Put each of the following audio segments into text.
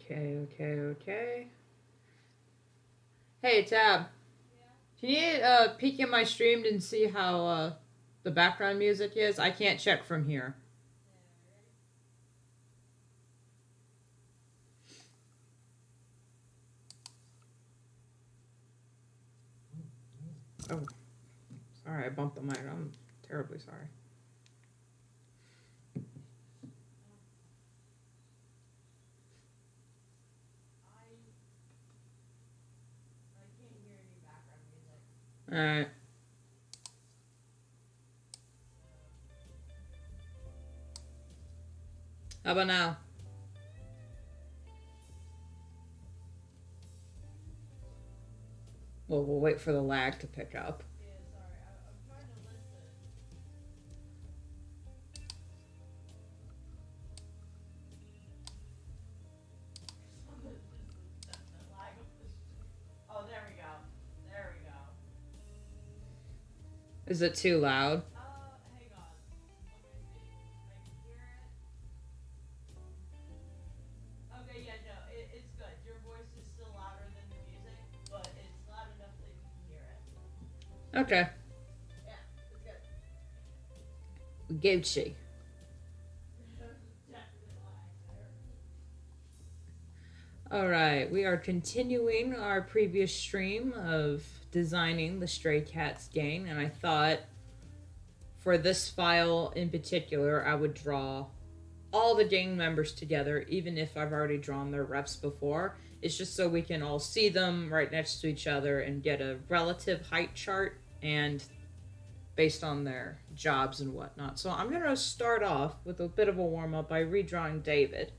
Okay. Hey, Tab. Can you peek in my stream and see how the background music is? I can't check from here. Oh, sorry, I bumped the mic. I'm terribly sorry. Alright. How about now? Well, we'll wait for the lag to pick up. Is it too loud? Okay. Gucci. Alright, we are continuing our previous stream of designing the Stray Cats gang, and I thought for this file in particular, I would draw all the gang members together, even if I've already drawn their reps before. It's just so we can all see them right next to each other and get a relative height chart and based on their jobs and whatnot. So I'm going to start off with a bit of a warm-up by redrawing David,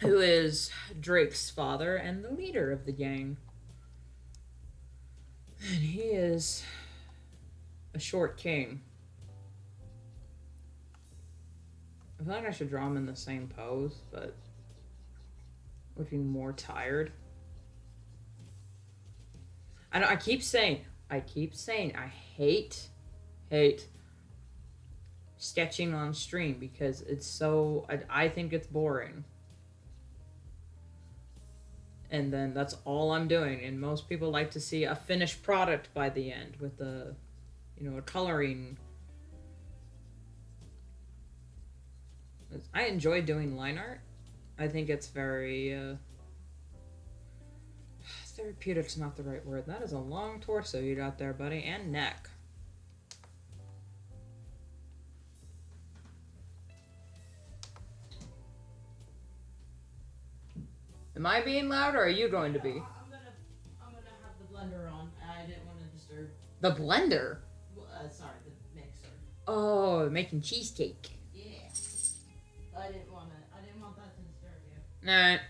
who is Drake's father and the leader of the gang. And he is a short king. I feel like I should draw him in the same pose, but looking more tired. I keep saying, I hate sketching on stream because it's so, I think it's boring. And then that's all I'm doing. And most people like to see a finished product by the end with a, a coloring. I enjoy doing line art. I think it's very, therapeutic's not the right word. That is a long torso you got there, buddy, and neck. Am I being loud, or are you going to be? I'm gonna have the blender on. I didn't want to disturb. The blender? Sorry, the mixer. Oh, making cheesecake. Yeah. I didn't want that to disturb you. Alright.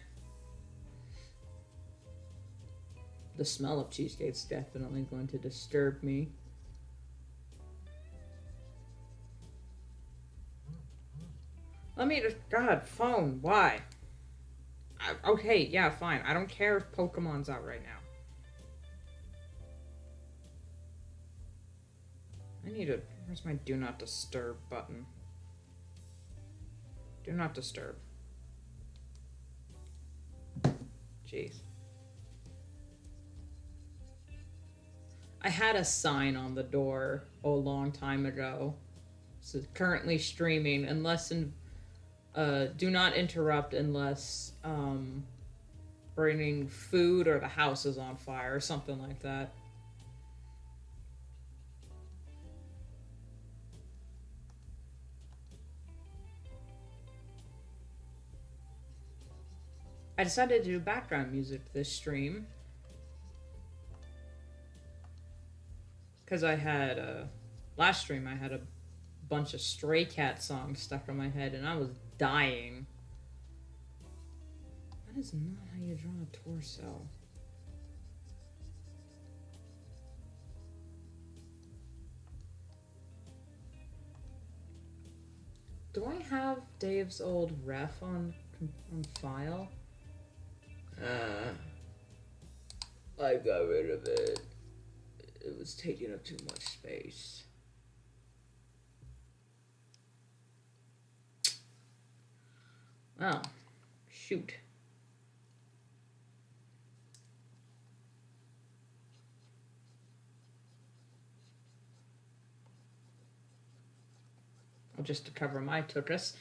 The smell of cheesecake's definitely going to disturb me. Let me just... God, phone, why? Okay, yeah, fine. I don't care if Pokemon's out right now. I need a... Where's my Do Not Disturb button? Do Not Disturb. Jeez. I had a sign on the door a long time ago. So currently streaming unless do not interrupt unless bringing food or the house is on fire or something like that. I decided to do background music this stream because I had last stream I had a bunch of Stray Cat songs stuck in my head and I was dying. That is not how you draw a torso. Do I have Dave's old ref on file? I got rid of it. It was taking up too much space. Oh, shoot. Just to cover my tuchus.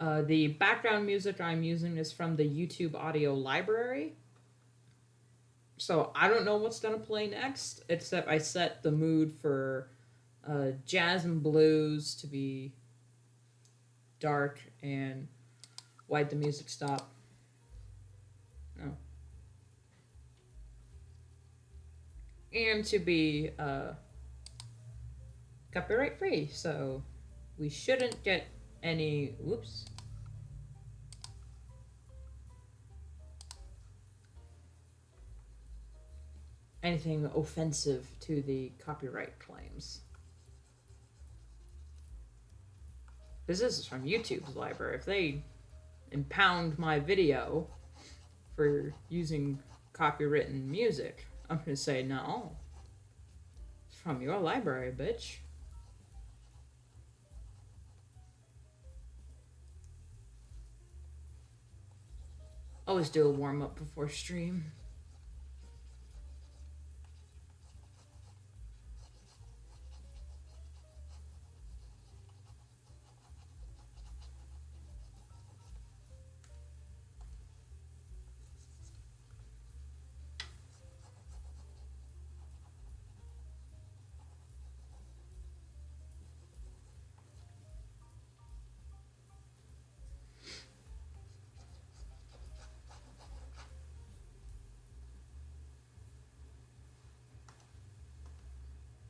The background music I'm using is from the YouTube audio library. So I don't know what's going to play next, except I set the mood for jazz and blues to be dark and why'd the music stop? Oh. And to be copyright free. So we shouldn't get any. Whoops. Anything offensive to the copyright claims. This is from YouTube's library. If they impound my video for using copywritten music, I'm going to say no. It's from your library, bitch. Always do a warm up before stream.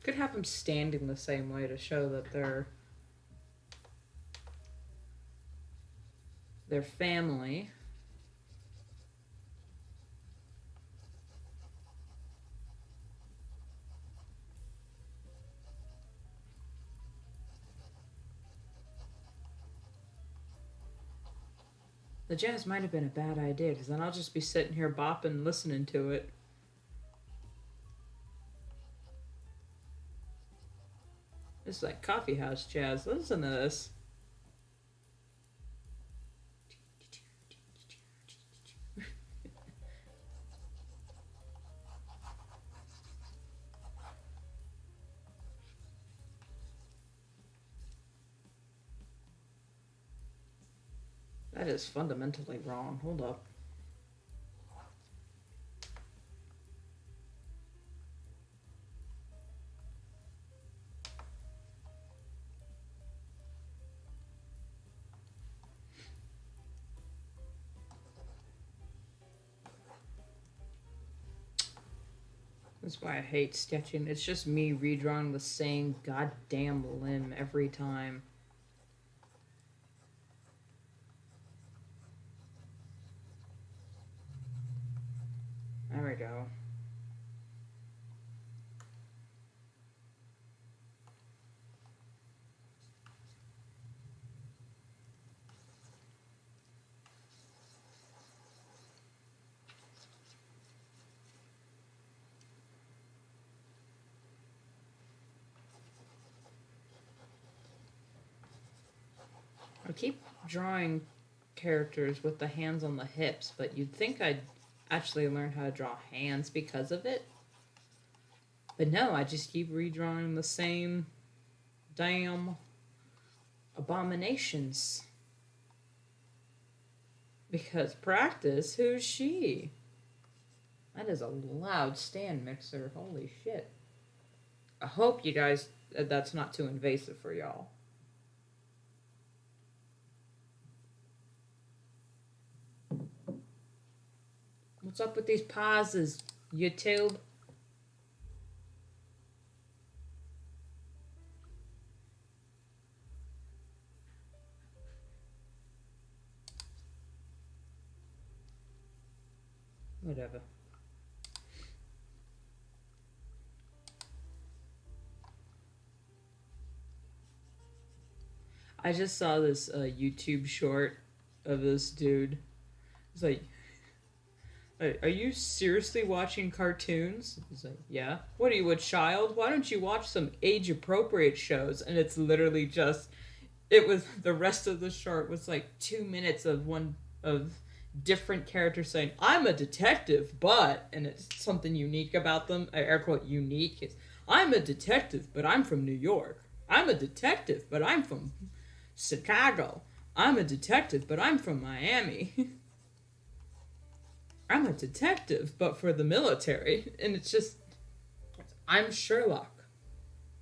Could have them standing the same way to show that they're family. The jazz might have been a bad idea, because then I'll just be sitting here bopping, listening to it. This is like coffee house jazz. Listen to this. That is fundamentally wrong. Hold up. That's why I hate sketching. It's just me redrawing the same goddamn limb every time. There we go. I keep drawing characters with the hands on the hips, but you'd think I'd actually learn how to draw hands because of it. But no, I just keep redrawing the same damn abominations. Because practice, who's she? That is a loud stand mixer. Holy shit. I hope you guys, that's not too invasive for y'all. What's up with these pauses, YouTube? Whatever. I just saw this YouTube short of this dude. It's like, are you seriously watching cartoons? He's like, yeah. What are you, a child? Why don't you watch some age-appropriate shows? And it's literally just, it was, the rest of the short was like 2 minutes of one of different characters saying, I'm a detective, but, and it's something unique about them, air quote unique, it's, I'm a detective, but I'm from New York. I'm a detective, but I'm from Chicago. I'm a detective, but I'm from Miami. I'm a detective, but for the military. And it's just, I'm Sherlock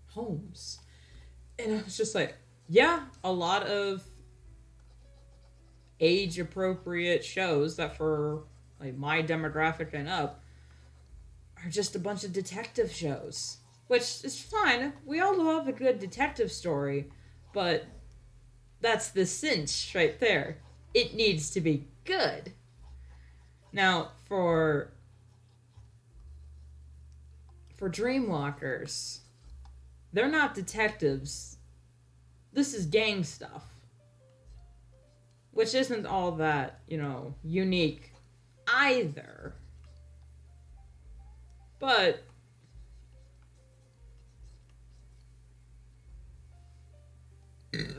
Holmes. And I was just like, yeah, a lot of age appropriate shows that for like my demographic and up are just a bunch of detective shows. Which is fine. We all love a good detective story, but that's the cinch right there. It needs to be good. Now, for Dreamwalkers, they're not detectives. This is gang stuff, which isn't all that, unique either. But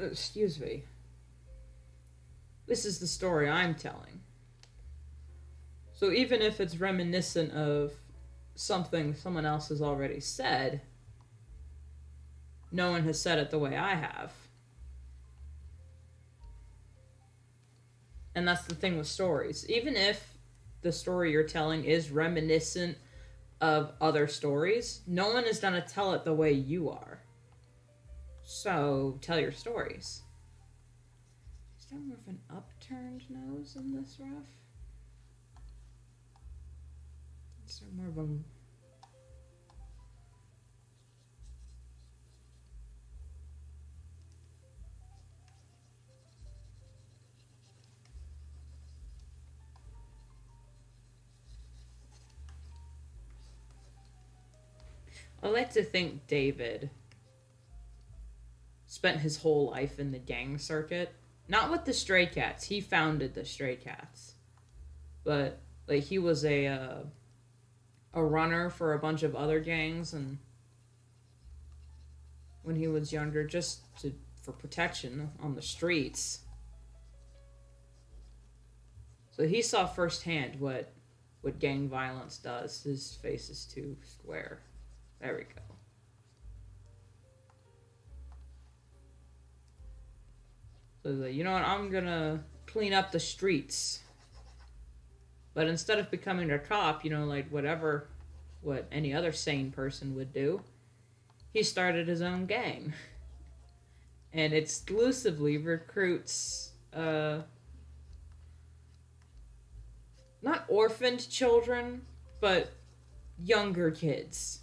excuse me. This is the story I'm telling. So even if it's reminiscent of something someone else has already said, no one has said it the way I have. And that's the thing with stories. Even if the story you're telling is reminiscent of other stories, no one is going to tell it the way you are. So, tell your stories. Is there more of an upturned nose in this rough? Is there more of a... I like to think David spent his whole life in the gang circuit. Not with the Stray Cats. He founded the Stray Cats. But, like, he was a runner for a bunch of other gangs, and when he was younger, for protection on the streets. So he saw firsthand what gang violence does. His face is too square. There we go. So he's like, you know what, I'm gonna clean up the streets. But instead of becoming a cop, like what any other sane person would do, he started his own gang. And exclusively recruits, not orphaned children, but younger kids.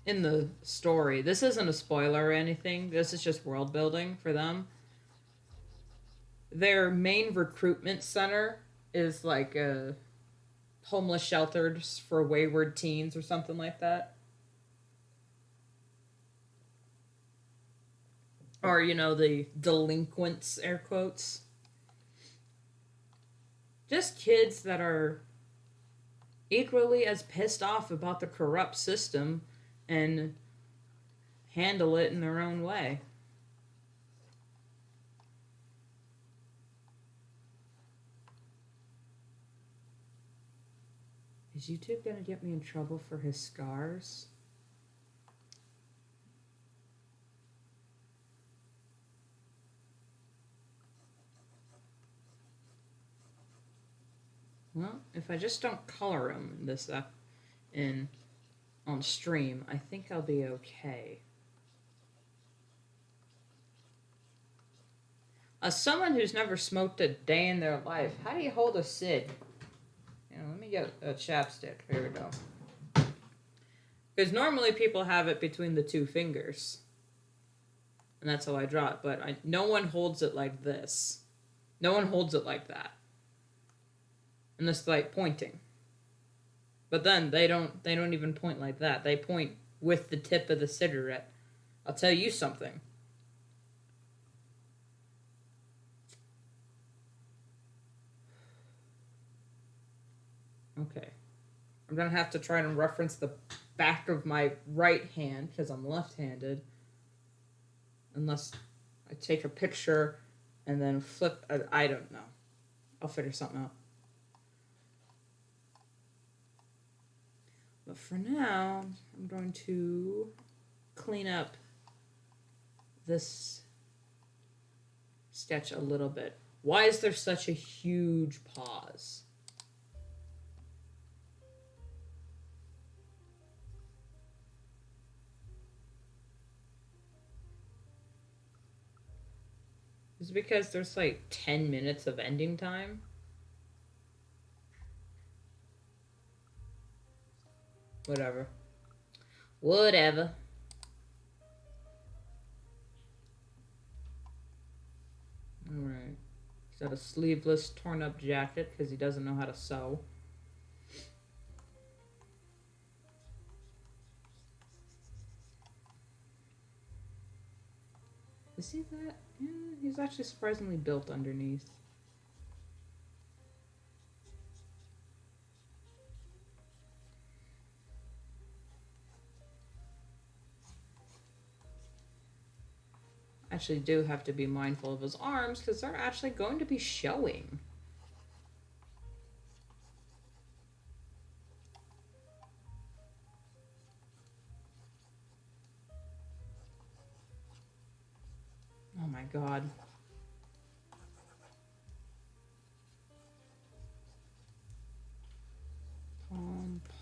In the story, this isn't a spoiler or anything, this is just world building for them. Their main recruitment center is like a homeless shelters for wayward teens or something like that. Or, the delinquents, air quotes. Just kids that are equally as pissed off about the corrupt system and handle it in their own way. Is YouTube gonna get me in trouble for his scars? Well, if I just don't color him this up on stream, I think I'll be okay. As someone who's never smoked a day in their life, how do you hold a cig? Let me get a chapstick. Here we go. Because normally people have it between the two fingers. And that's how I draw it. But no one holds it like this. No one holds it like that. And this like pointing. But then they don't even point like that. They point with the tip of the cigarette. I'll tell you something. Okay. I'm gonna have to try and reference the back of my right hand because I'm left-handed. Unless I take a picture and then flip. I don't know. I'll figure something out. But for now, I'm going to clean up this sketch a little bit. Why is there such a huge pause? Is it because there's like 10 minutes of ending time? Whatever. Whatever. Alright. He's got a sleeveless, torn up jacket because he doesn't know how to sew. Is he that? Yeah, he's actually surprisingly built underneath. Actually do have to be mindful of his arms because they're actually going to be showing. Oh my god.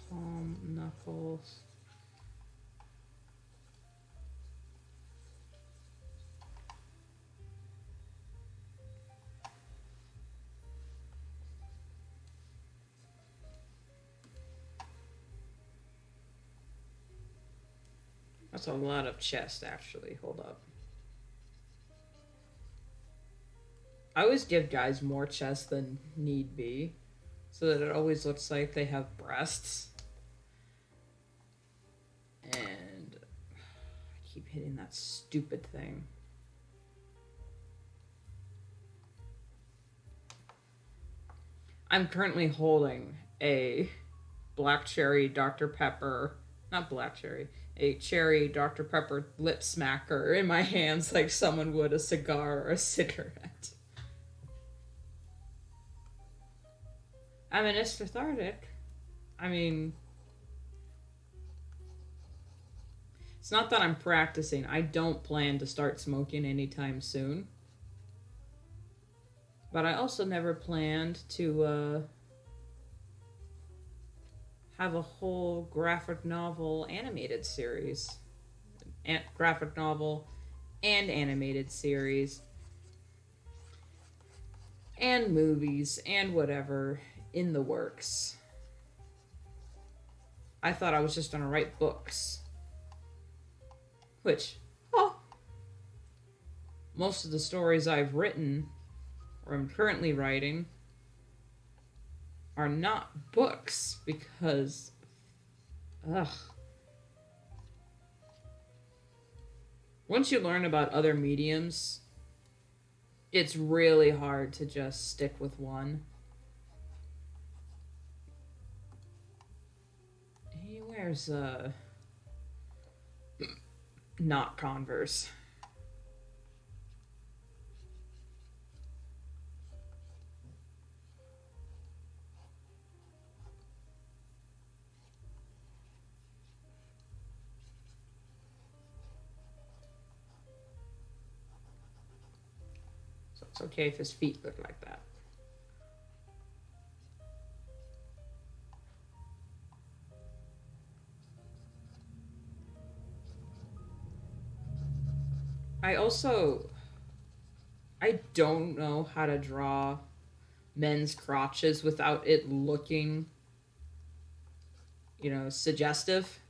Palm, knuckles. That's a lot of chest, actually. Hold up. I always give guys more chest than need be, so that it always looks like they have breasts. And I keep hitting that stupid thing. I'm currently holding a black cherry Dr. Pepper, not black cherry, a cherry Dr. Pepper lip smacker in my hands like someone would a cigar or a cigarette. I mean, it's cathartic. I mean, it's not that I'm practicing. I don't plan to start smoking anytime soon. But I also never planned to have a whole graphic novel animated series. Graphic novel and animated series. And movies and whatever in the works. I thought I was just gonna write books. Which, oh, most of the stories I've written, or I'm currently writing, are not books because, ugh. Once you learn about other mediums, it's really hard to just stick with one. He wears not Converse. So it's okay if his feet look like that. I don't know how to draw men's crotches without it looking, suggestive.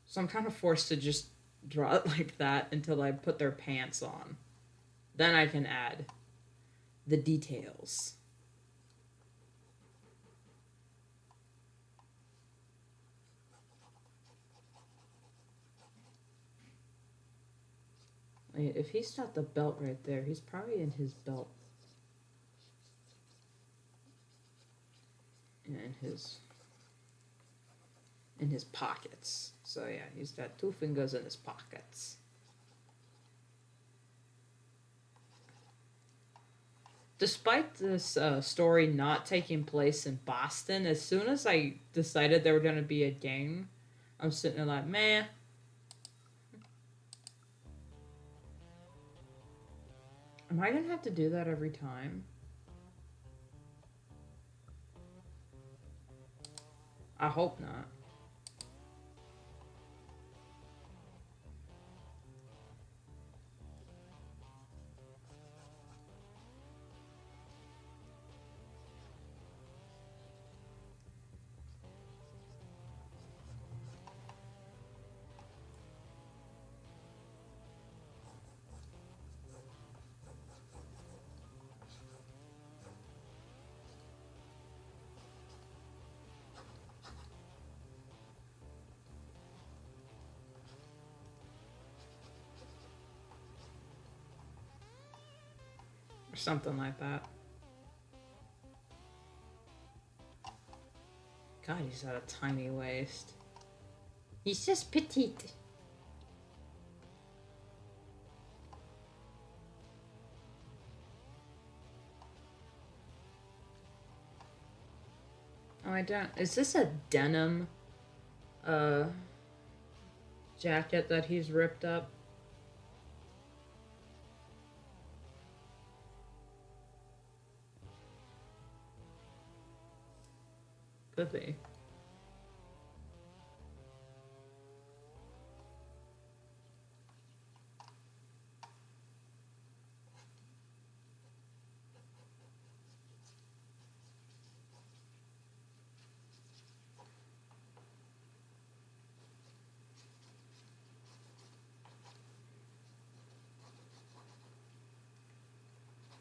So I'm kind of forced to just draw it like that until I put their pants on. Then I can add the details. If he's got the belt right there, he's probably in his belt. in his pockets. So yeah, he's got 2 fingers in his pockets. Despite this story not taking place in Boston, as soon as I decided there were going to be a gang, I'm sitting there like, man. Am I going to have to do that every time? I hope not. Or something like that. God, he's got a tiny waist. He's just petite. Oh, I don't. Is this a denim jacket that he's ripped up? Could be.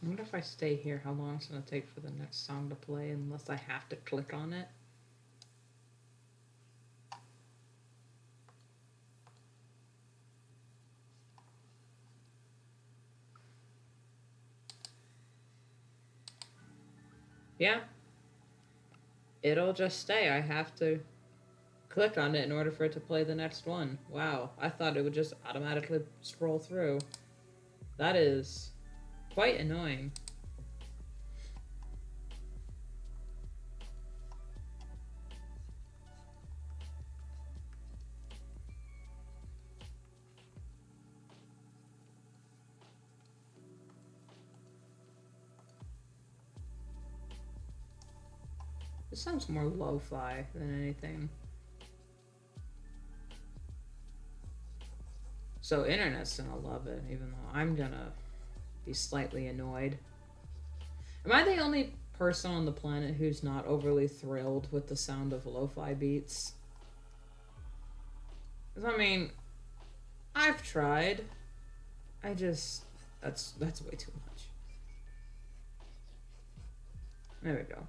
I wonder if I stay here, how long it's going to take for the next song to play, unless I have to click on it. Yeah. It'll just stay. I have to click on it in order for it to play the next one. Wow. I thought it would just automatically scroll through. That is quite annoying. This sounds more lo-fi than anything. So internet's gonna love it, even though I'm gonna be slightly annoyed. Am I the only person on the planet who's not overly thrilled with the sound of lo-fi beats? 'Cause I mean, I've tried. I just that's way too much. There we go.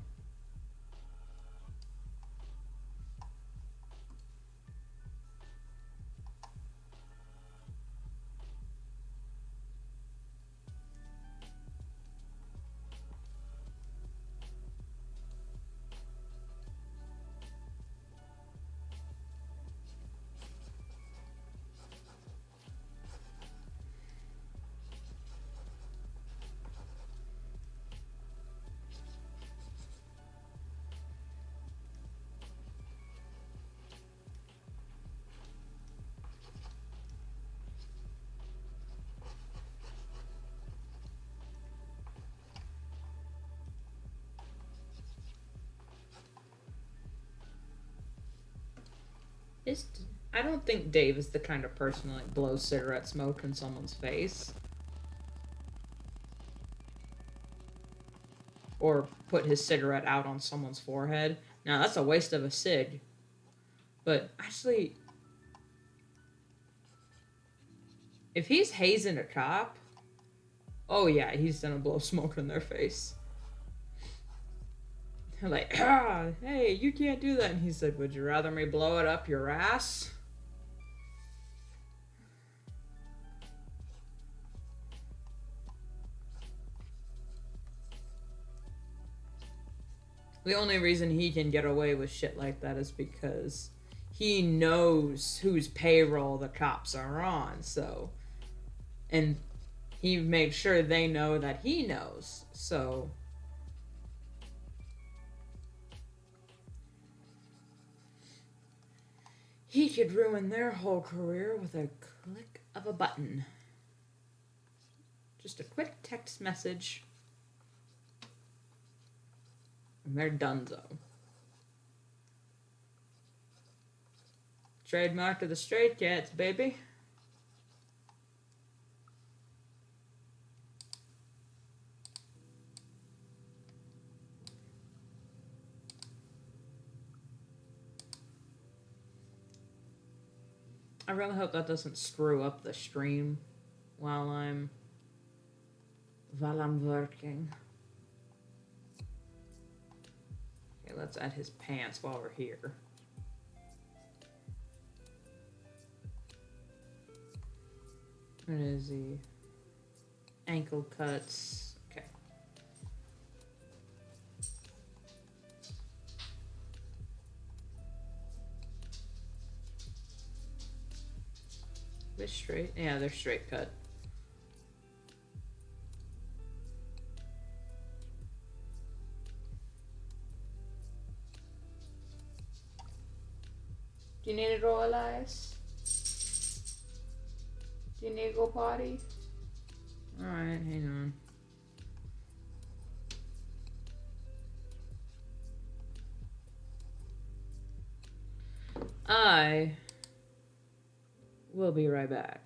It's, I don't think Dave is the kind of person that like blows cigarette smoke in someone's face. Or put his cigarette out on someone's forehead. Now that's a waste of a cig. But actually, if he's hazing a cop, oh yeah, he's gonna blow smoke in their face. Like, hey, you can't do that. And he said, would you rather me blow it up your ass? The only reason he can get away with shit like that is because he knows whose payroll the cops are on, so. And he made sure they know that he knows, so. He could ruin their whole career with a click of a button. Just a quick text message. And they're donezo. Trademark of the Stray Cats, baby. I really hope that doesn't screw up the stream while I'm working. Okay, let's add his pants while we're here. What is he? Ankle cuts. Okay. They're straight? Yeah, they're straight cut. Do you need to roll ice? Do you need to go potty? Alright, hang on. I will be right back.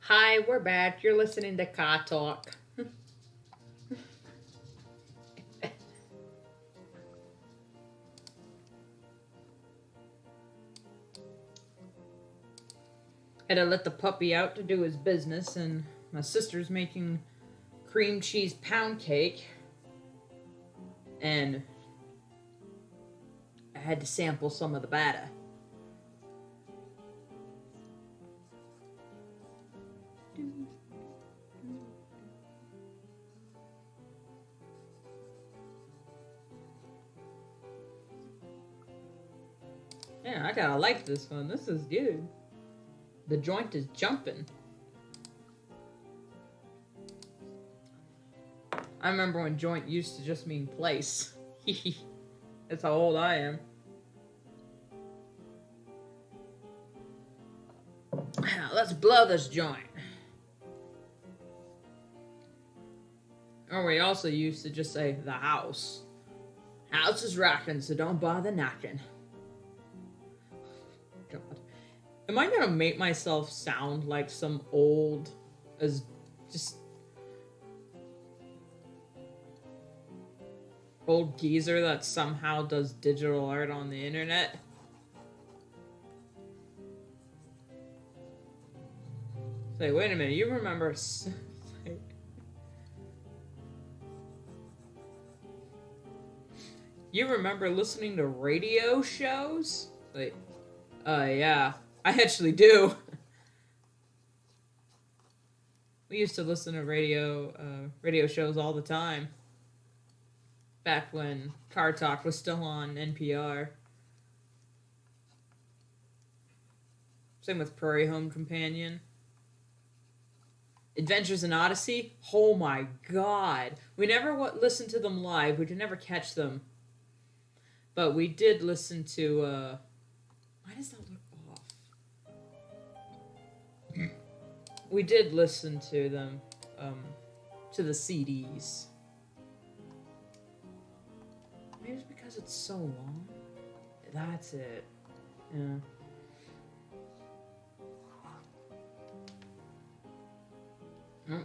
Hi, we're back. You're listening to Cat Talk. Had to let the puppy out to do his business, and my sister's making cream cheese pound cake. And I had to sample some of the batter. Yeah, I gotta like this one. This is good. The joint is jumping. I remember when joint used to just mean place. That's how old I am. Let's blow this joint. Or we also used to just say the house. House is rocking, so don't bother knocking. God. Am I gonna make myself sound like some old, as just old geezer that somehow does digital art on the internet? Say, wait a minute, you remember... You remember listening to radio shows? Like, yeah. I actually do. We used to listen to radio shows all the time. Back when Car Talk was still on NPR. Same with Prairie Home Companion. Adventures in Odyssey? Oh my god. We never listened to them live. We could never catch them. But we did listen to, why does that look off? We did listen to them, to the CDs. Maybe it's because it's so long. That's it. Yeah. Oh.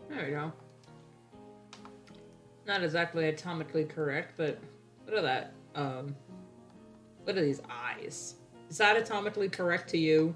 There we go. Not exactly atomically correct, but look at that. Look at these eyes. Is that atomically correct to you?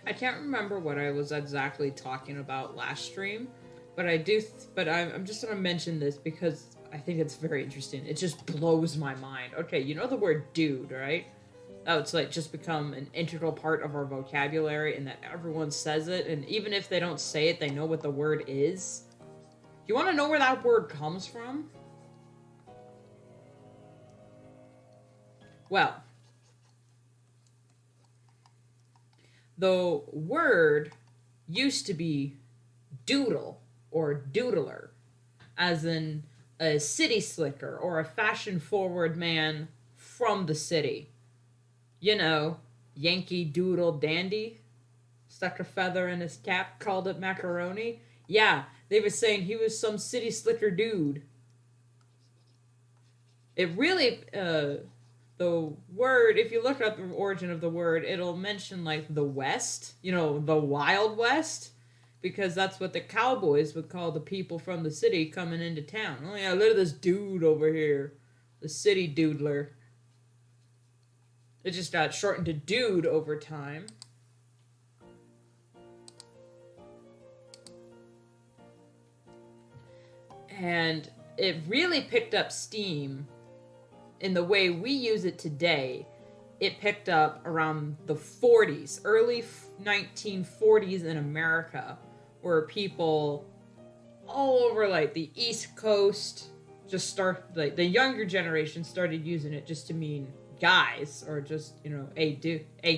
I can't remember what I was exactly talking about last stream, but I'm just gonna mention this because I think it's very interesting. It just blows my mind. Okay, you know the word dude, right? Oh, it's like just become an integral part of our vocabulary and that everyone says it, and even if they don't say it, they know what the word is. You want to know where that word comes from? Well, the word used to be doodle or doodler, as in a city slicker or a fashion forward man from the city. You know, Yankee Doodle Dandy stuck a feather in his cap, called it macaroni. Yeah, they were saying he was some city slicker dude. It really, the word, if you look up the origin of the word, it'll mention like the West, you know, the Wild West, because that's what the cowboys would call the people from the city coming into town. Oh yeah, look at this dude over here, the city doodler. It just got shortened to dude over time. And it really picked up steam in the way we use it today. It picked up around the 40s, early 1940s in America, where people all over like the East Coast like the younger generation started using it just to mean guys, or just, you know, a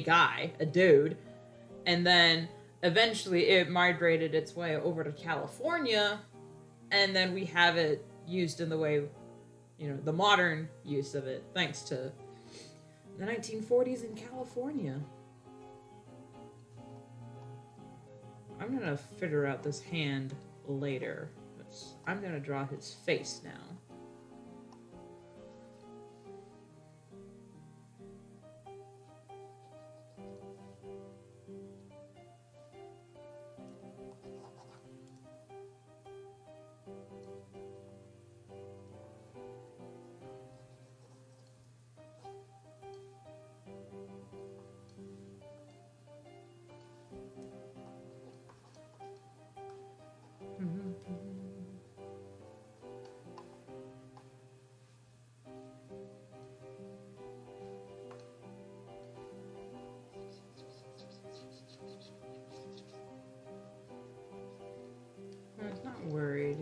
guy, a dude. And then eventually it migrated its way over to California, and then we have it used in the way, you know, the modern use of it, thanks to the 1940s in California. I'm gonna figure out this hand later. I'm gonna draw his face now.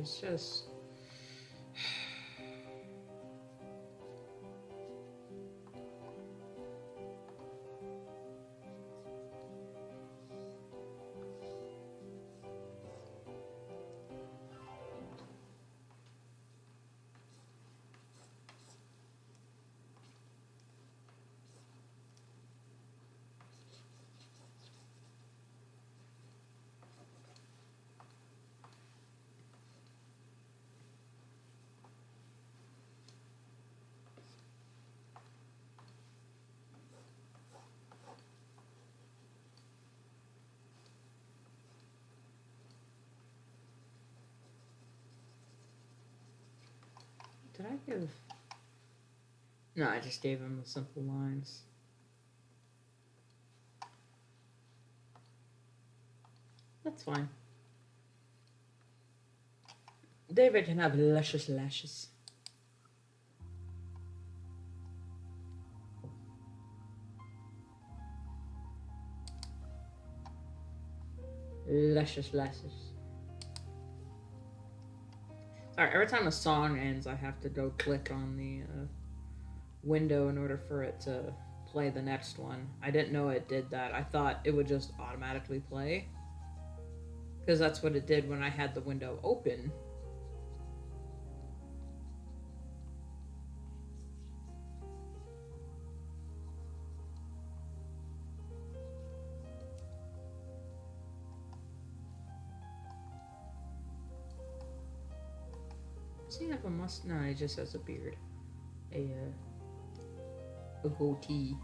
It's just... Did I give... No, I just gave him the simple lines. That's fine. David can have luscious lashes. Luscious lashes. Sorry, every time a song ends, I have to go click on the window in order for it to play the next one. I didn't know it did that. I thought it would just automatically play. Because that's what it did when I had the window open. Does he have a mustache? No, he just has a beard. A goatee.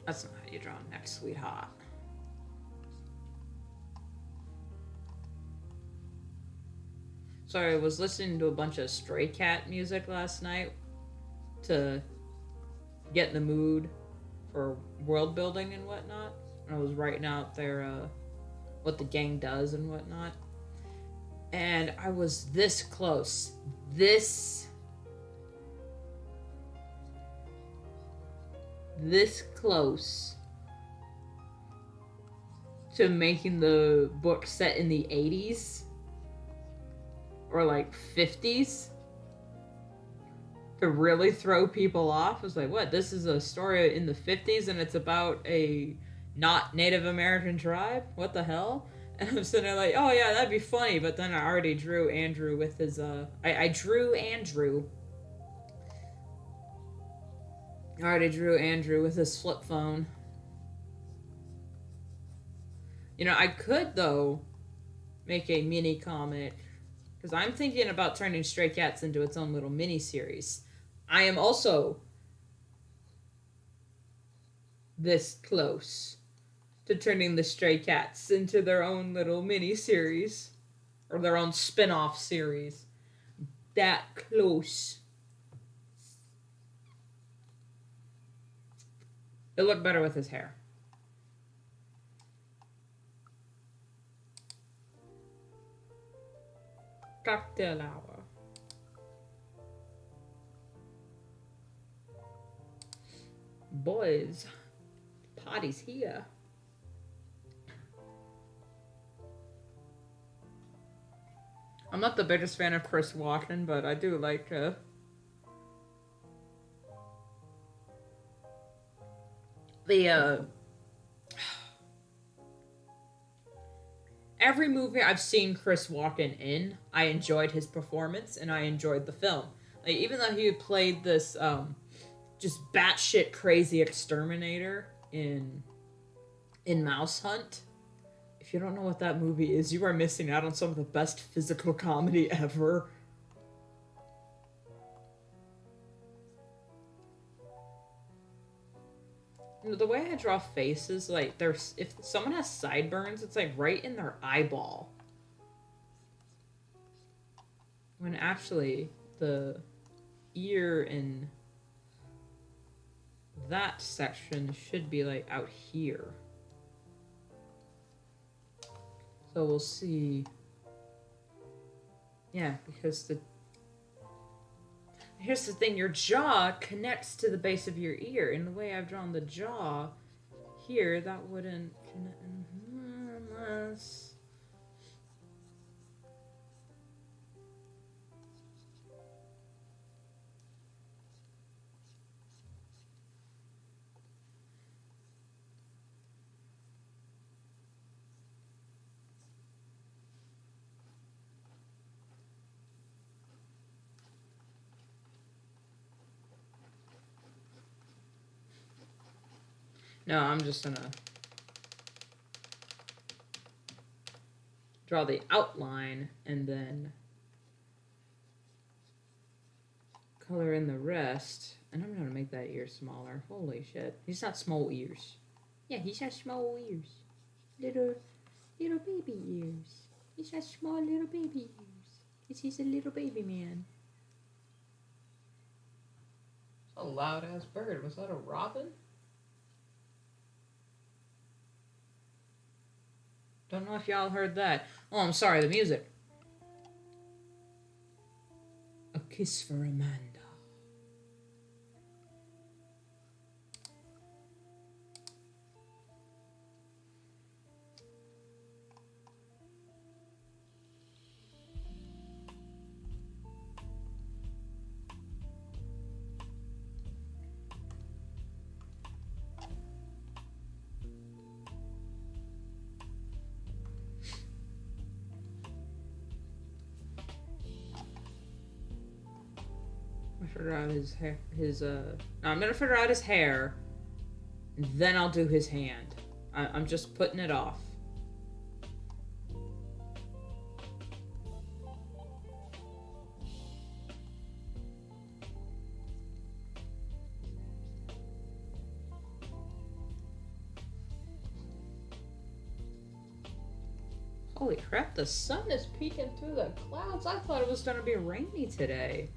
That's not how you draw neck, sweetheart. Sorry, I was listening to a bunch of Stray Cat music last night to get in the mood for world building and whatnot. I was writing out their what the gang does and whatnot. And I was this close. This close to making the book set in the 80s or like 50s to really throw people off. I was like, what? This is a story in the 50s and it's about a not Native American tribe? What the hell? And I'm sitting there like, oh yeah, that'd be funny. But then I already drew Andrew with his, I drew Andrew. I already drew Andrew with his flip phone. You know, I could, though, make a mini comic. Because I'm thinking about turning Stray Cats into its own little mini series. I am also this close to turning the Stray Cats into their own little mini-series. Or their own spin-off series. That close. It'll look better with his hair. Cocktail hour. Boys, party's here. I'm not the biggest fan of Chris Walken, but I do like every movie I've seen Chris Walken in, I enjoyed his performance and I enjoyed the film. Like, even though he played this just batshit crazy exterminator in Mouse Hunt. If you don't know what that movie is, you are missing out on some of the best physical comedy ever. You know, the way I draw faces, like, if someone has sideburns, it's like right in their eyeball. When actually the ear and that section should be like out here. So we'll see. Yeah, because here's the thing, your jaw connects to the base of your ear. In the way I've drawn the jaw, here, that wouldn't connect unless... No, I'm just gonna draw the outline and then color in the rest. And I'm gonna make that ear smaller. Holy shit. He's got small ears. Yeah, he's got small ears. Little baby ears. He's got small little baby ears. Because he's a little baby man. A loud ass bird. Was that a robin? Don't know if y'all heard that. Oh, I'm sorry, the music. A kiss for Amanda. Figure out his hair. No, I'm gonna figure out his hair, and then I'll do his hand. I'm just putting it off. Holy crap, the sun is peeking through the clouds. I thought it was gonna be rainy today.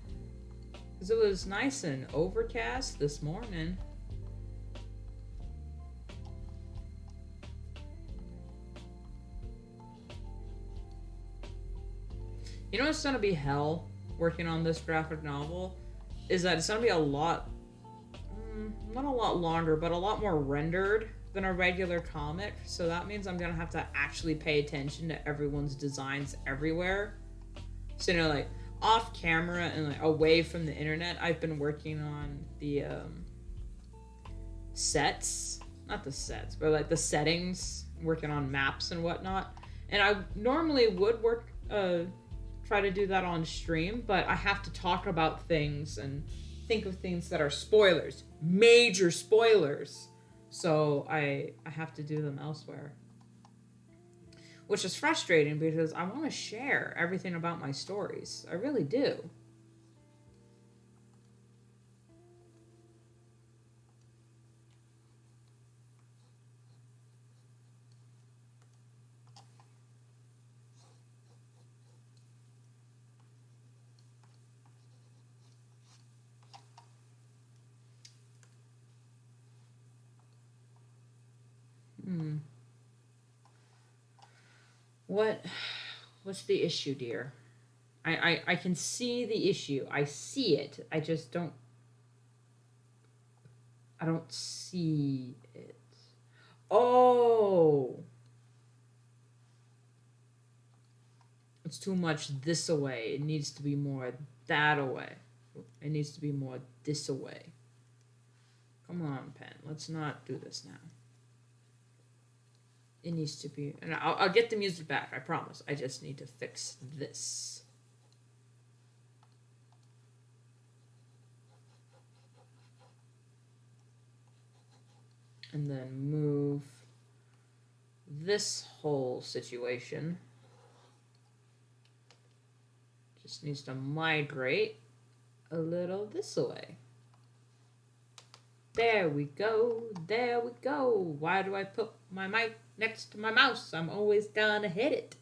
Because it was nice and overcast this morning. You know what's going to be hell working on this graphic novel? Is that it's going to be a lot, not a lot longer, but a lot more rendered than a regular comic. So that means I'm going to have to actually pay attention to everyone's designs everywhere. So, you know, like, off camera and like away from the internet, I've been working on the sets, not the sets, but like the settings, working on maps and whatnot. And I normally would try to do that on stream, but I have to talk about things and think of things that are spoilers, major spoilers. So I have to do them elsewhere. Which is frustrating because I want to share everything about my stories. I really do. What's the issue, dear? I can see the issue. I see it. I just don't see it. Oh. It's too much this away. It needs to be more that away. It needs to be more this away. Come on, pen. Let's not do this now. It needs to be... And I'll get the music back, I promise. I just need to fix this. And then move this whole situation. Just needs to migrate a little this way. There we go. There we go. Why do I put my mic next to my mouse? I'm always gonna hit it.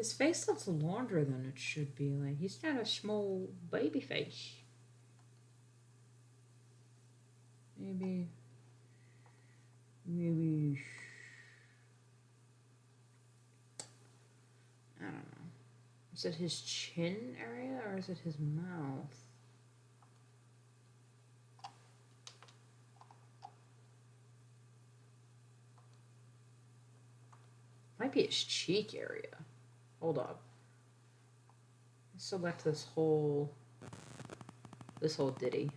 His face looks longer than it should be. Like, he's got a small baby face. Maybe. I don't know. Is it his chin area or is it his mouth? Might be his cheek area. Hold up. Select this whole ditty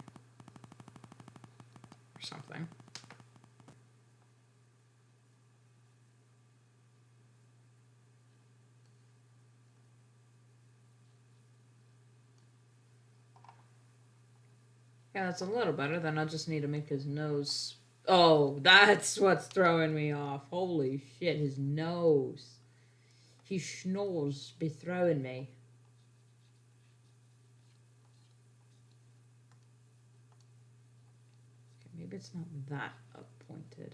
or something. Yeah, that's a little better. Then I'll just need to make his nose. Oh, that's what's throwing me off. Holy shit, his nose. His schnoz be throwing me. Okay, maybe it's not that up-pointed.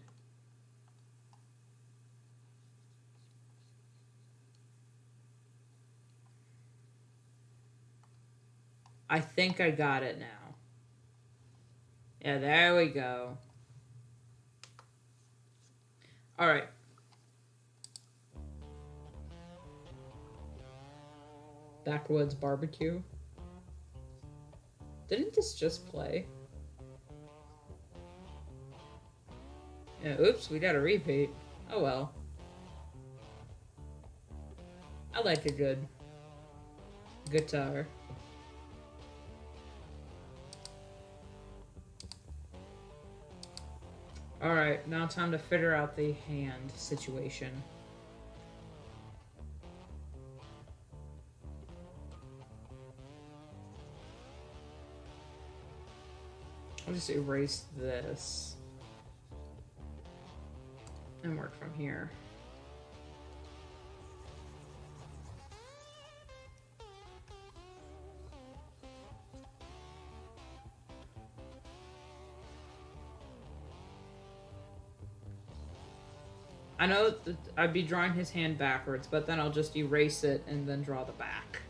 I think I got it now. Yeah, there we go. All right. Backwoods barbecue. Didn't this just play? Yeah, oops, we got a repeat. Oh well. I like a good guitar. Alright, now time to figure out the hand situation. I'll just erase this and work from here. I know that I'd be drawing his hand backwards, but then I'll just erase it and then draw the back.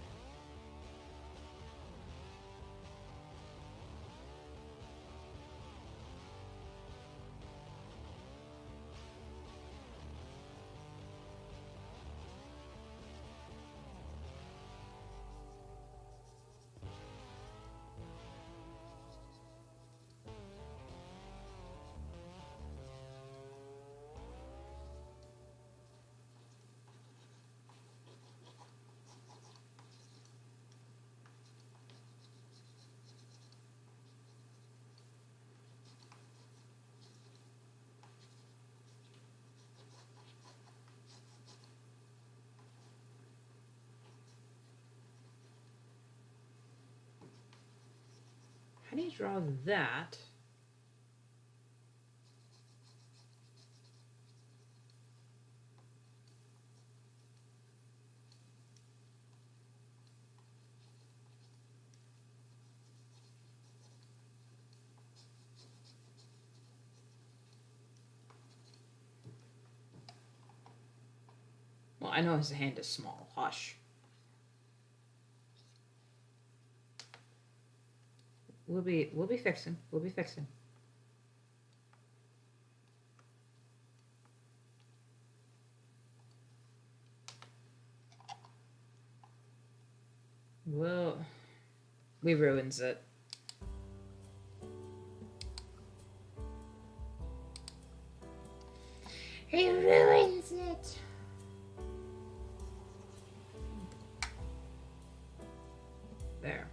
How do you draw that? Well, I know his hand is small. Hush. We'll be fixing. We'll be fixing. Well, we ruins it. He ruins it. There.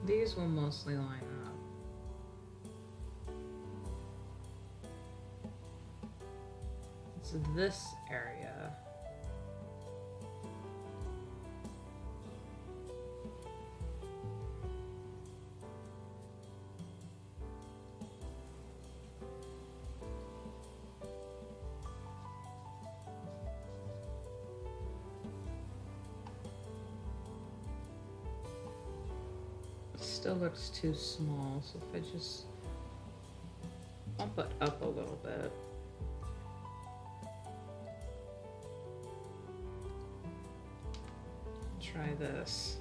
These will mostly line up. It's this area. Still looks too small, so if I just bump it up a little bit. Try this.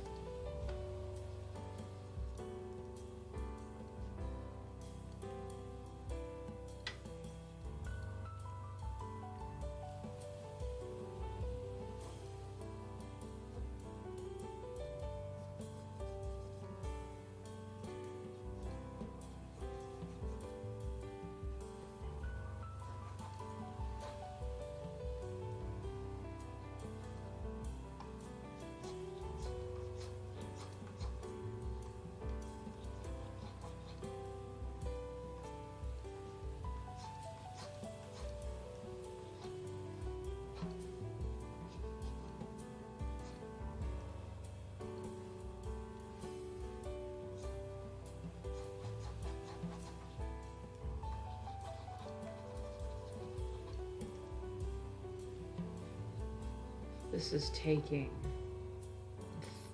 This is taking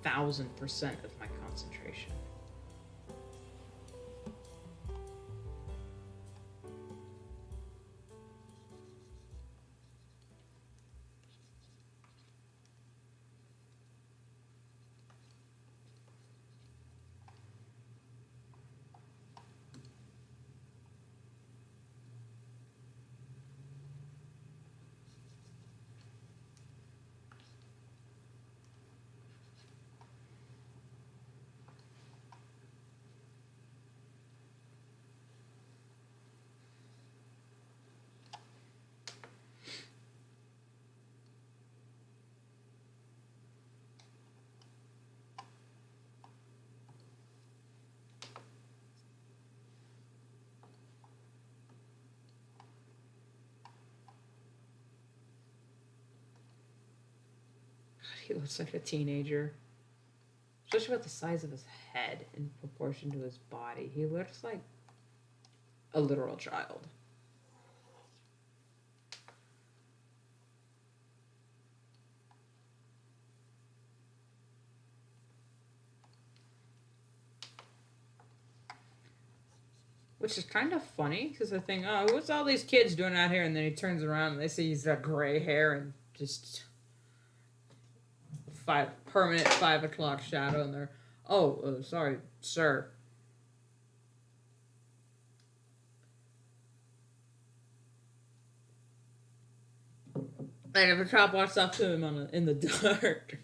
1,000% of my concentration. He looks like a teenager. Especially with the size of his head in proportion to his body. He looks like a literal child. Which is kind of funny, because I think, oh, what's all these kids doing out here? And then he turns around and they see he's got gray hair and just permanent 5 o'clock shadow, and they're, oh, sorry, sir. And if a cop walks up to him in the dark,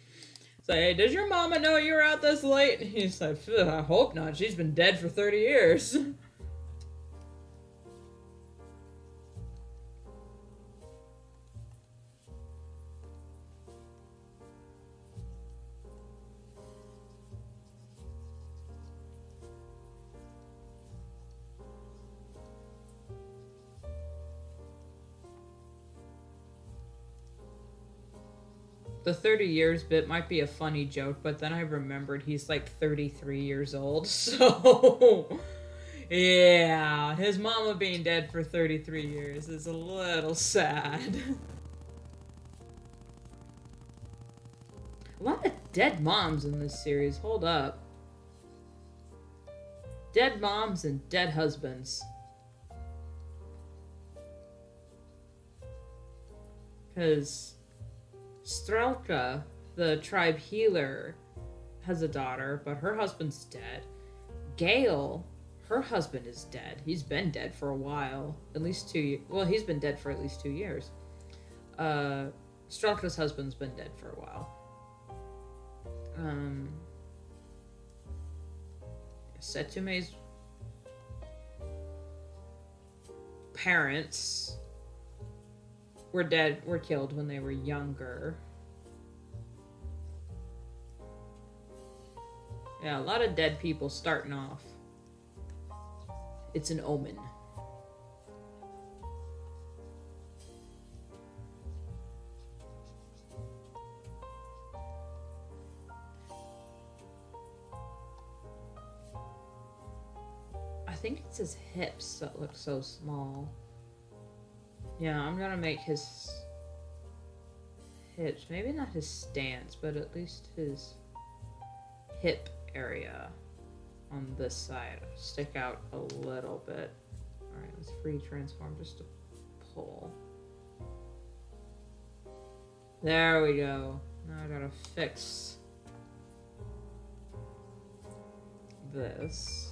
say, hey, does your mama know you were out this late? And he's like, I hope not. She's been dead for 30 years. The 30 years bit might be a funny joke, but then I remembered he's like 33 years old, so yeah, his mama being dead for 33 years is a little sad. A lot of dead moms in this series, hold up. Dead moms and dead husbands. Because Strelka, the tribe healer, has a daughter, but her husband's dead. Gale, her husband is dead. He's been dead for a while. At least 2 years. Well, he's been dead for at least 2 years. Strelka's husband's been dead for a while. Setume's parents were killed when they were younger. Yeah, a lot of dead people starting off. It's an omen. I think it's his hips that look so small. Yeah, I'm gonna make his hips, maybe not his stance, but at least his hip area on this side stick out a little bit. Alright, let's free transform just to pull. There we go. Now I gotta fix this.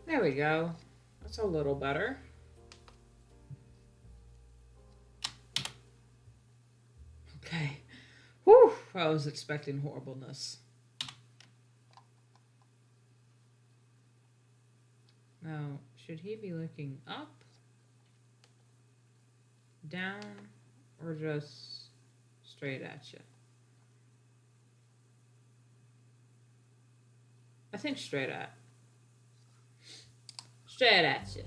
There we go. That's a little better. Okay. Whew, I was expecting horribleness. Now, should he be looking up, down, or just straight at you? I think straight at. Straight at you.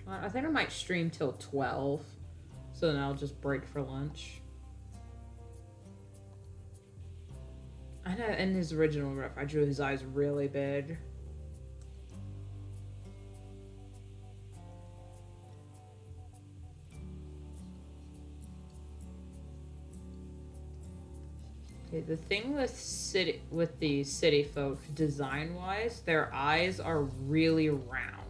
I think I might stream till 12. So then I'll just break for lunch. I know in his original rep, I drew his eyes really big. Okay, the thing with the city folk, design-wise, their eyes are really round.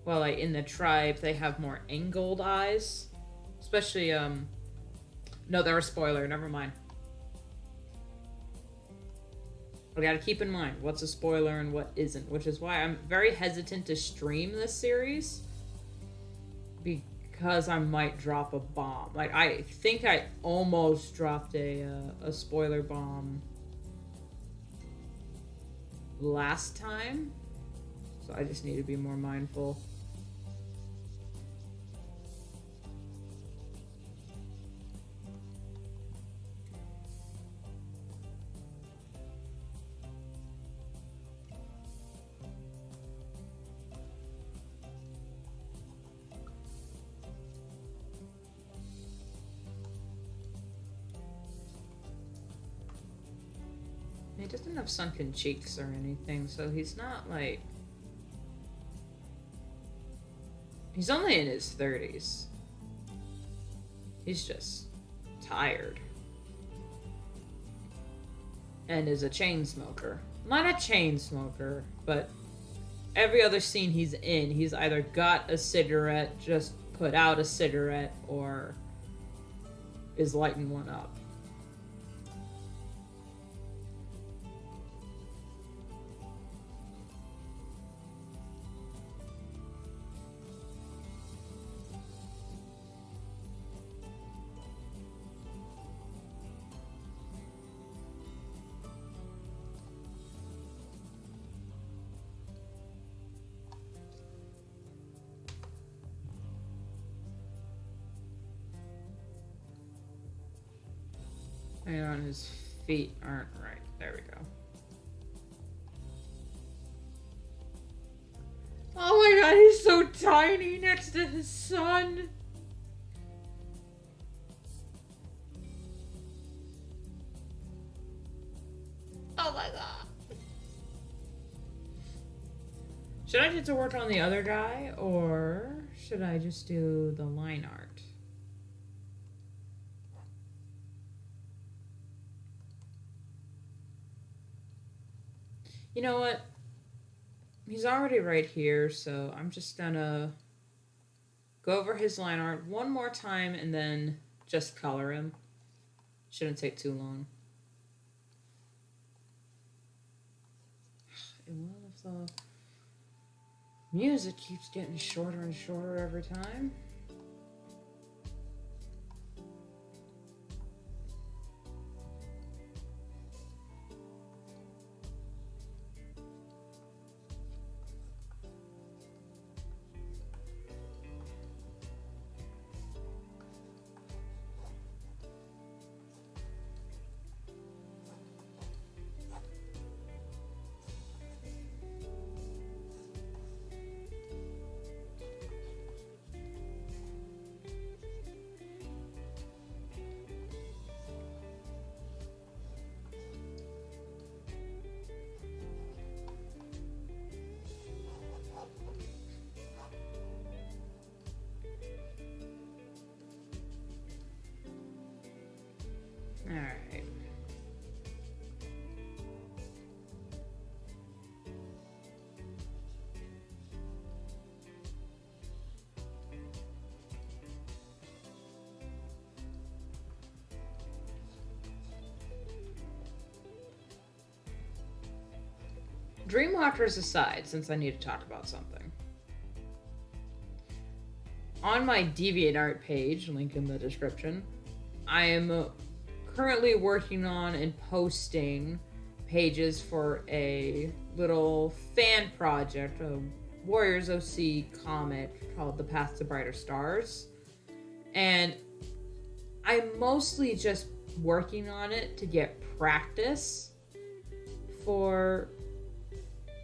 Well, like in the tribe, they have more angled eyes. Especially, no, they're a spoiler, never mind. I gotta keep in mind what's a spoiler and what isn't, which is why I'm very hesitant to stream this series. Because I might drop a bomb. Like, I think I almost dropped a spoiler bomb last time. So I just need to be more mindful. He doesn't have sunken cheeks or anything, so he's not like... He's only in his 30s. He's just tired. And is a chain smoker. Not a chain smoker, but every other scene he's in, he's either got a cigarette, just put out a cigarette, or is lighting one up. And on his feet aren't right. There we go. Oh my god, he's so tiny next to his son. Oh my god. Should I get to work on the other guy, or should I just do the line art? You know what? He's already right here, so I'm just gonna go over his line art one more time and then just color him. Shouldn't take too long. And what if the music keeps getting shorter and shorter every time? Dreamwalkers aside, since I need to talk about something. On my DeviantArt page, link in the description, I am currently working on and posting pages for a little fan project, a Warriors OC comic called The Path to Brighter Stars. And I'm mostly just working on it to get practice for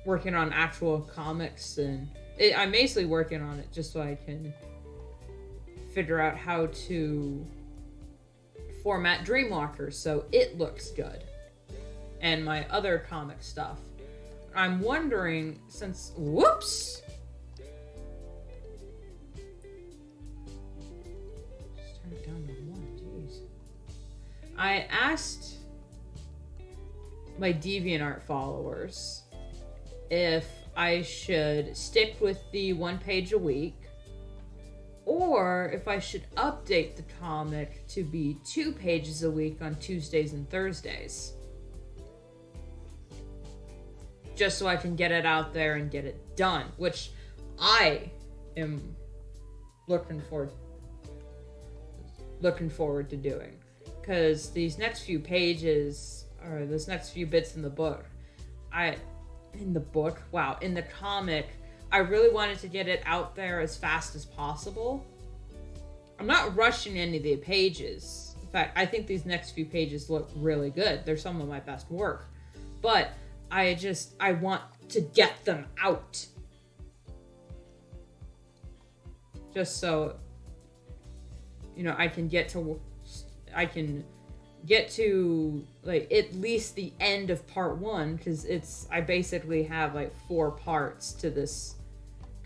working on actual comics, and I'm basically working on it just so I can figure out how to format Dreamwalkers so it looks good. And my other comic stuff. I'm wondering, since... Whoops! Just turn it down to 1, jeez. I asked my DeviantArt followers if I should stick with the 1 page a week, or if I should update the comic to be 2 pages a week on Tuesdays and Thursdays. Just so I can get it out there and get it done, which I am looking forward to doing. Because these next few pages, or this next few bits in the book, in the comic, I really wanted to get it out there as fast as possible. I'm not rushing any of the pages. In fact, I think these next few pages look really good. They're some of my best work. But I want to get them out. Just so, I can get to like at least the end of part 1, because I basically have like 4 parts to this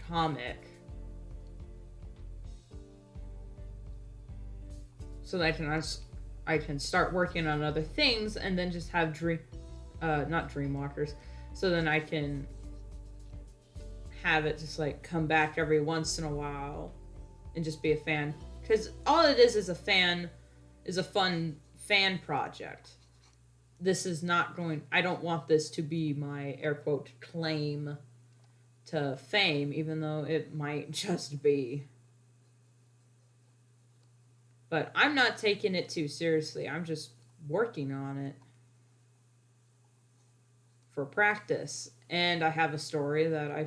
comic, so that I can start working on other things and then just have not Dreamwalkers, so then I can have it just like come back every once in a while and just be a fan, because all it is a fun fan project. This is not I don't want this to be my air quote claim to fame, even though it might just be. But I'm not taking it too seriously. I'm just working on it for practice. And I have a story that I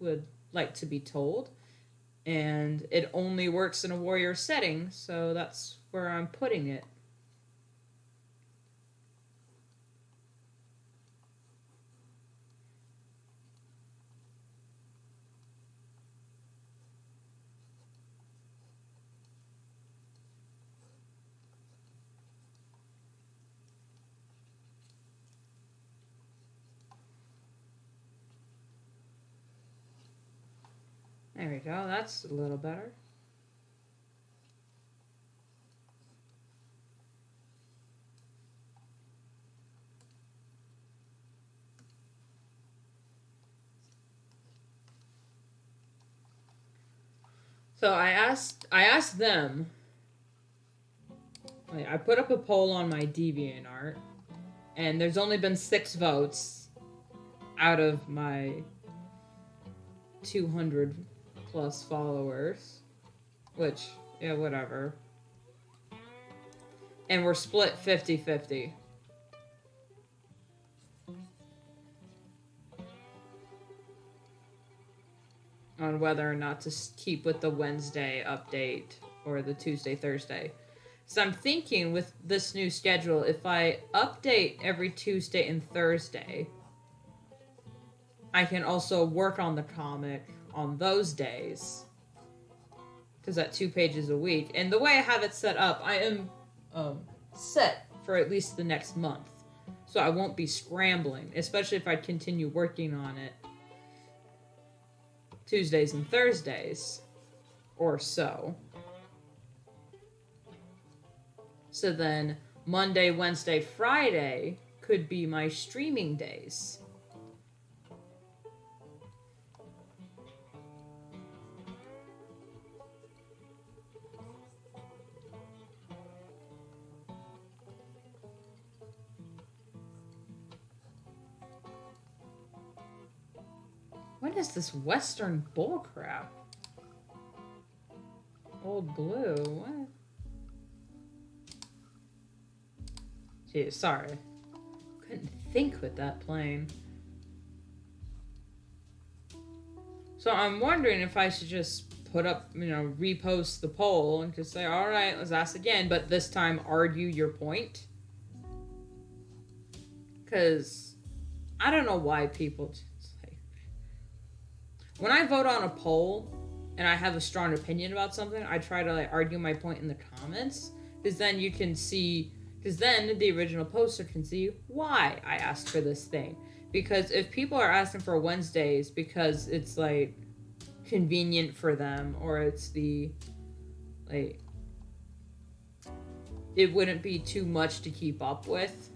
would like to be told. And it only works in a warrior setting, so that's where I'm putting it. There we go, that's a little better. So I asked them, I put up a poll on my DeviantArt, and there's only been 6 votes out of my 200 plus followers, which, yeah, whatever. And we're split 50-50. On whether or not to keep with the Wednesday update or the Tuesday, Thursday. So I'm thinking with this new schedule, if I update every Tuesday and Thursday, I can also work on the comic on those days, because that's 2 pages a week. And the way I have it set up, I am set for at least the next month, so I won't be scrambling, especially if I continue working on it Tuesdays and Thursdays or so. So then Monday, Wednesday, Friday could be my streaming days. What is this Western bullcrap? Old Blue, what? Gee, sorry. Couldn't think with that plane. So I'm wondering if I should just put up, repost the poll and just say, all right, let's ask again, but this time argue your point. Because I don't know why people just like... When I vote on a poll and I have a strong opinion about something, I try to like argue my point in the comments. Because then you can see... Because then the original poster can see why I asked for this thing. Because if people are asking for Wednesdays because it's like convenient for them, or it's the like it wouldn't be too much to keep up with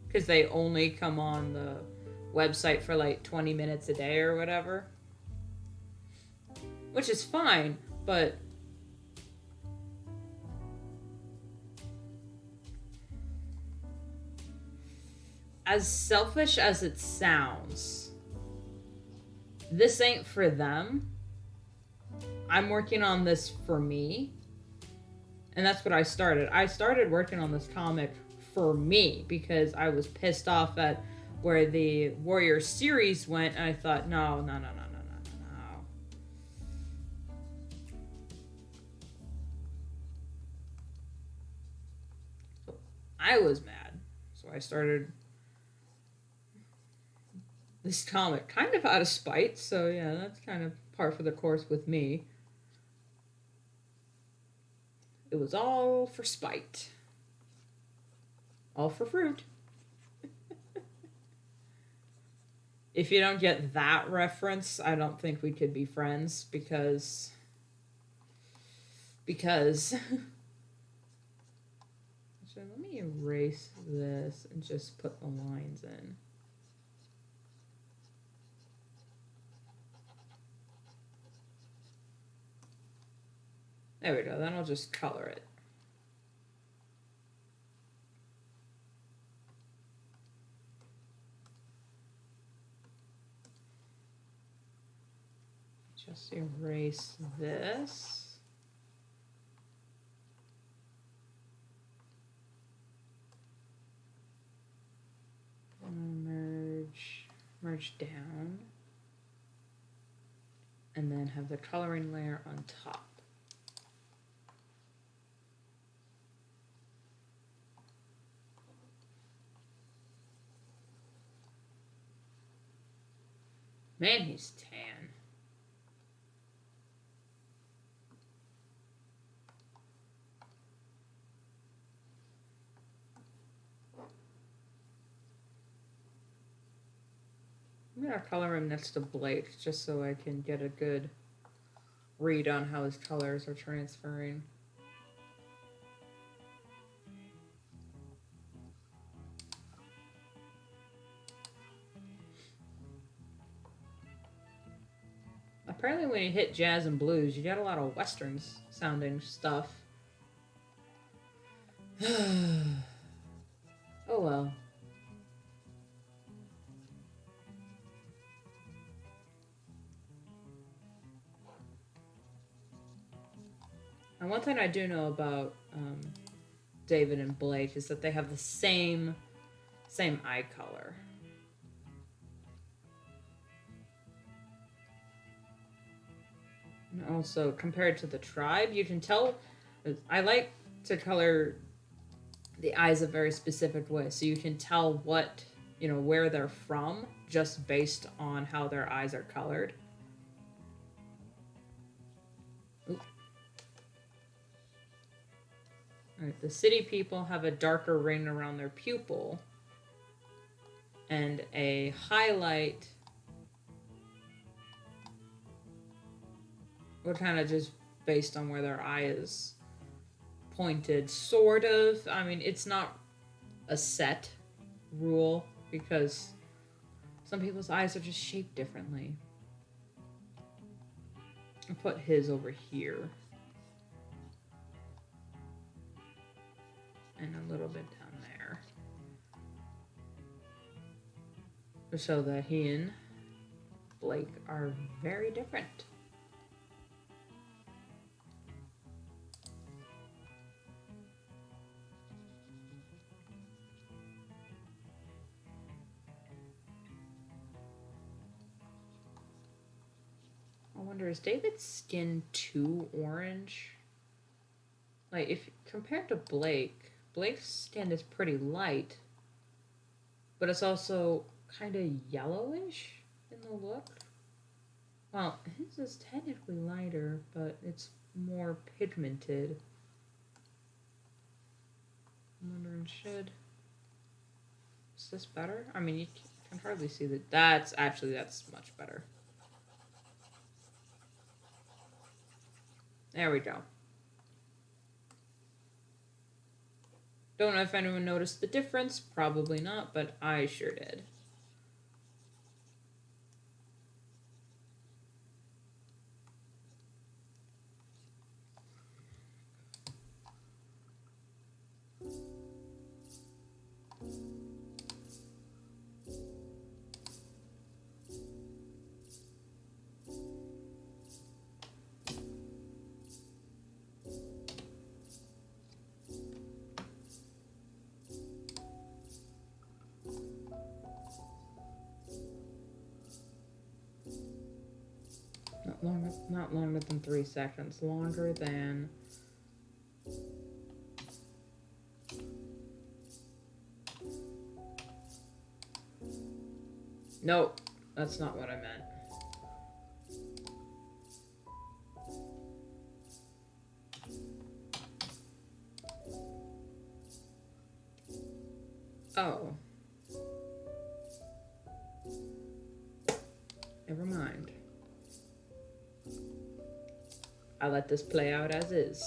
because they only come on the website for like 20 minutes a day or whatever, which is fine, but as selfish as it sounds, this ain't for them. I'm working on this for me. And that's what I started. I started working on this comic for me because I was pissed off at where the Warrior series went. And I thought, no. So I was mad. So I started this comic kind of out of spite, so yeah, that's kind of par for the course with me. It was all for spite. All for fruit. If you don't get that reference, I don't think we could be friends because so let me erase this and just put the lines in. There we go, then I'll just color it. Just erase this. Merge down. And then have the coloring layer on top. Man, he's tan. I'm gonna color him next to Blake just so I can get a good read on how his colors are transferring. Apparently when you hit jazz and blues, you get a lot of westerns sounding stuff. Oh well. And one thing I do know about David and Blake is that they have the same eye color. And also, compared to the tribe, you can tell. I like to color the eyes a very specific way, so you can tell what, where they're from just based on how their eyes are colored. Oop. All right, the city people have a darker ring around their pupil and a highlight. We're kind of just based on where their eye is pointed, sort of. I mean, it's not a set rule because some people's eyes are just shaped differently. I'll put his over here. And a little bit down there. To show that he in. Blake are very different. I wonder, is David's skin too orange? Like, if compared to Blake, Blake's skin is pretty light, but it's also kind of yellowish in the look. Well, his is technically lighter, but it's more pigmented. I'm wondering, is this better? I mean, you can hardly see that. That's much better. There we go. Don't know if anyone noticed the difference. Probably not, but I sure did. Not longer than 3 seconds. Longer than... Nope, that's not what I meant. Oh. Never mind. I let this play out as is.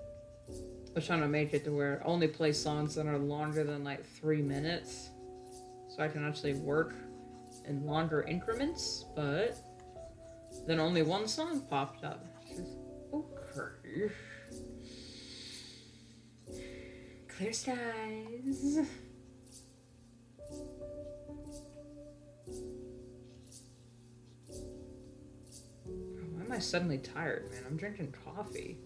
I was trying to make it to where I only play songs that are longer than like 3 minutes, so I can actually work in longer increments, but then only one song popped up. Okay. Clear skies. Why am I suddenly tired, man? I'm drinking coffee.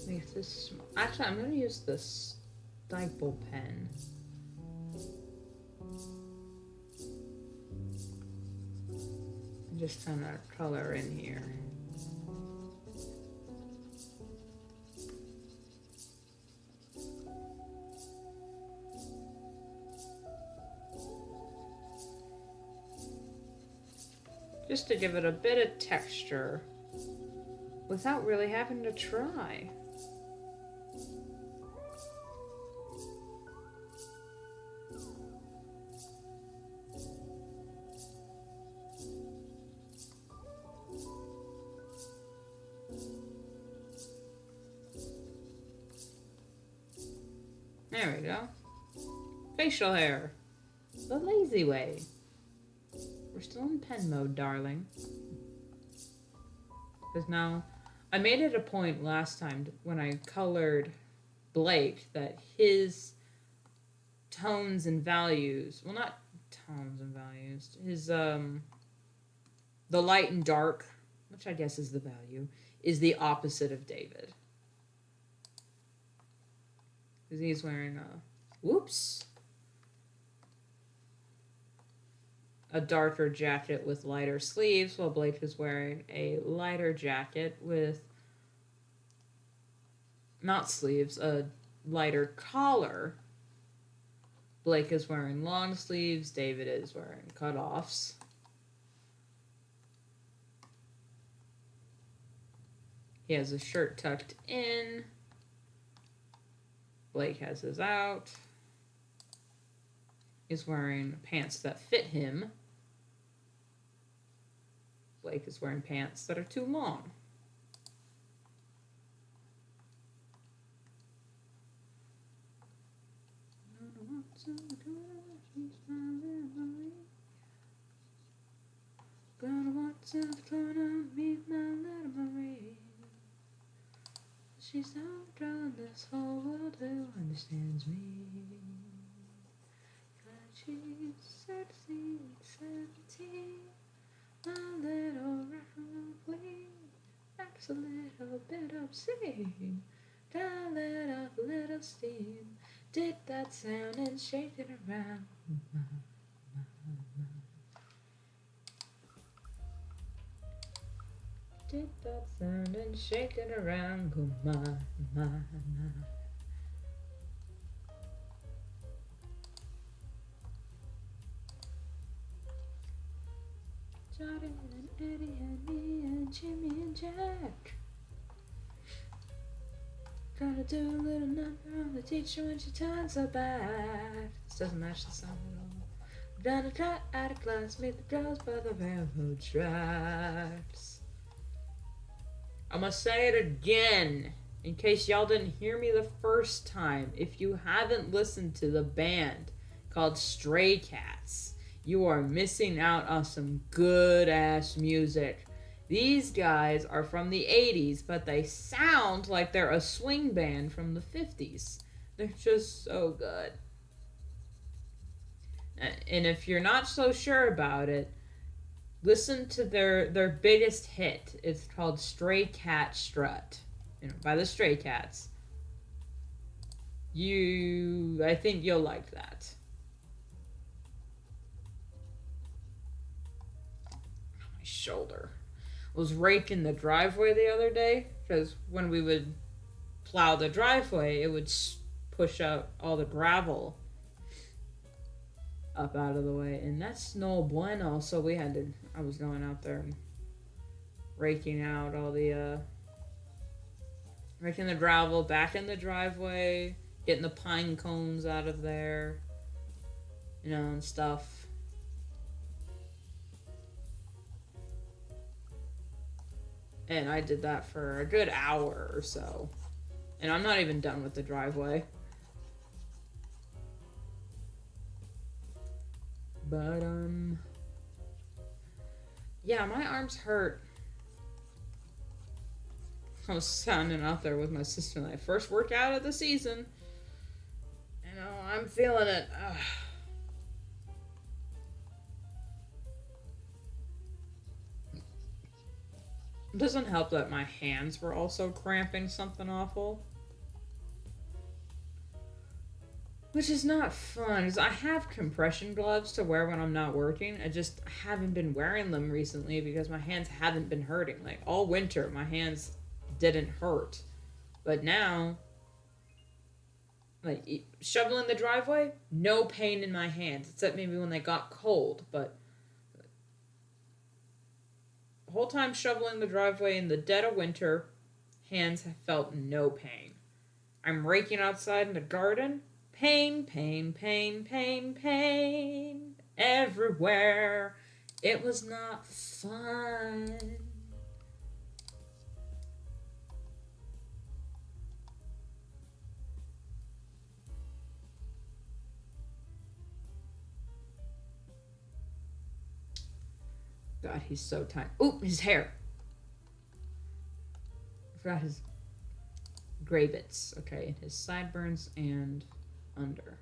Make this small. Actually, I'm going to use this stipple pen. And just kind of color in here. Just to give it a bit of texture without really having to try. There we go. Facial hair. The lazy way. We're still in pen mode, darling. Because now, I made it a point last time when I colored Blake that his tones and values, well, not tones and values, his, the light and dark, which I guess is the value, is the opposite of David. Because he's wearing a darker jacket with lighter sleeves, while Blake is wearing a lighter jacket with, not sleeves, a lighter collar. Blake is wearing long sleeves, David is wearing cutoffs. He has his shirt tucked in. Blake has his out. He's wearing pants that fit him. Blake is wearing pants that are too long. Gonna want to gonna meet my little Marie. She's not drawn this whole world who understands me. But she's 16, 17. My little roughly acts a little bit obscene. Got let off a little steam. Did that sound and shake it around. Did that sound and shake it around. Go my. Jordan and Eddie and me and Jimmy and Jack. Gonna do a little number on the teacher when she turns her back. This doesn't match the song at all. We're gonna try out of class, meet the girls by the railroad tracks. I'm gonna say it again, in case y'all didn't hear me the first time. If you haven't listened to the band called Stray Cats, you are missing out on some good ass music. These guys are from the 80s, but they sound like they're a swing band from the 50s. They're just so good. And if you're not so sure about it, listen to their biggest hit. It's called Cat Strut, by the Stray Cats. I think you'll like that. My shoulder. Was raking the driveway the other day, because when we would plow the driveway, it would push out all the gravel up out of the way, and that's no bueno. So I was going out there and raking out all the raking the gravel back in the driveway, getting the pine cones out of there, and stuff. And I did that for a good hour or so. And I'm not even done with the driveway. But, yeah, my arms hurt. I was standing out there with my sister in my first workout of the season. I'm feeling it. Ugh. It doesn't help that my hands were also cramping something awful. Which is not fun, because I have compression gloves to wear when I'm not working. I just haven't been wearing them recently because my hands haven't been hurting. Like, all winter, my hands didn't hurt. But now, like, shoveling the driveway, no pain in my hands, except maybe when they got cold, but the whole time shoveling the driveway in the dead of winter, hands have felt no pain. I'm raking outside in the garden, pain, pain, pain, pain, pain, everywhere. It was not fun. God, he's so tiny. Ooh, his hair. I forgot his gray bits. Okay, his sideburns and under.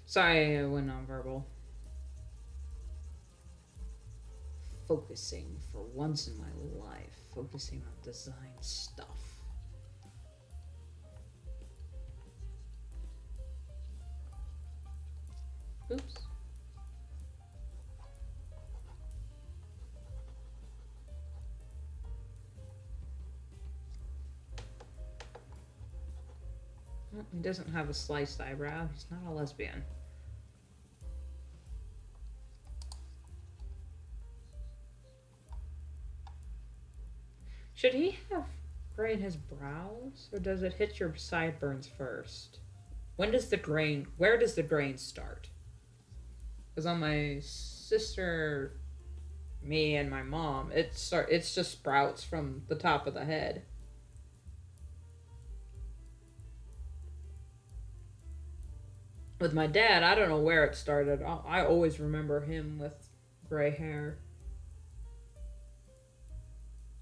Sorry, I went nonverbal. Focusing for once in my life. Focusing on design stuff. Oops. Well, he doesn't have a sliced eyebrow. He's not a lesbian. Should he have gray in his brows? Or does it hit your sideburns first? Where does the grain start? Because on my sister, me, and my mom, it's just sprouts from the top of the head. With my dad, I don't know where it started. I always remember him with gray hair.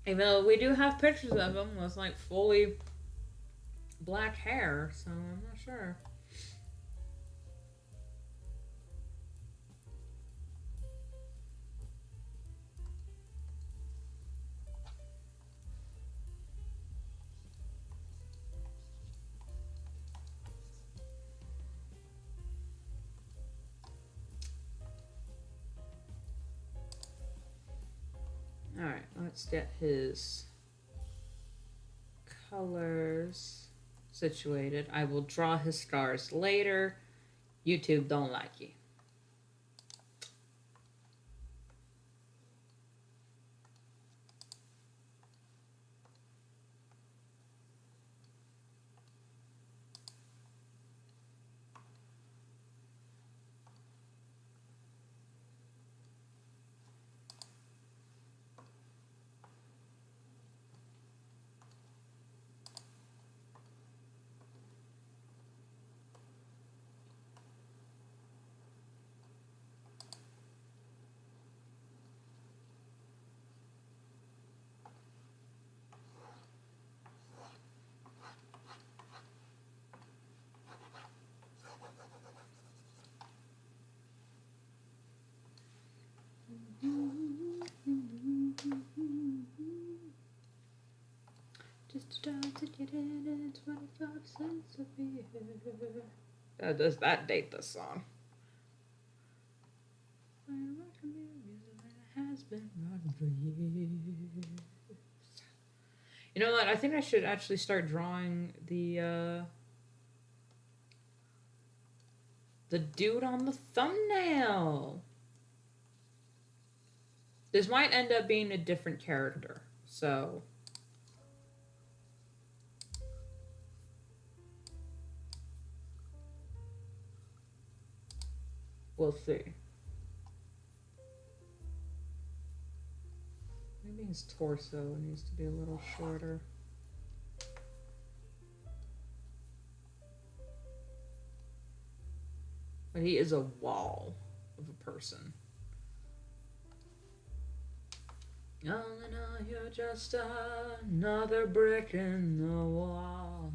Even though we do have pictures of him with like fully black hair, so I'm not sure. Alright, let's get his colors situated. I will draw his scars later. YouTube don't like you. Just try to get in at 25 cents a beer. Does that date the song? Has been rocking for years. You know what? I think I should actually start drawing the dude on the thumbnail. This might end up being a different character, so we'll see. Maybe his torso needs to be a little shorter. But he is a wall of a person. All in all, you're just another brick in the wall.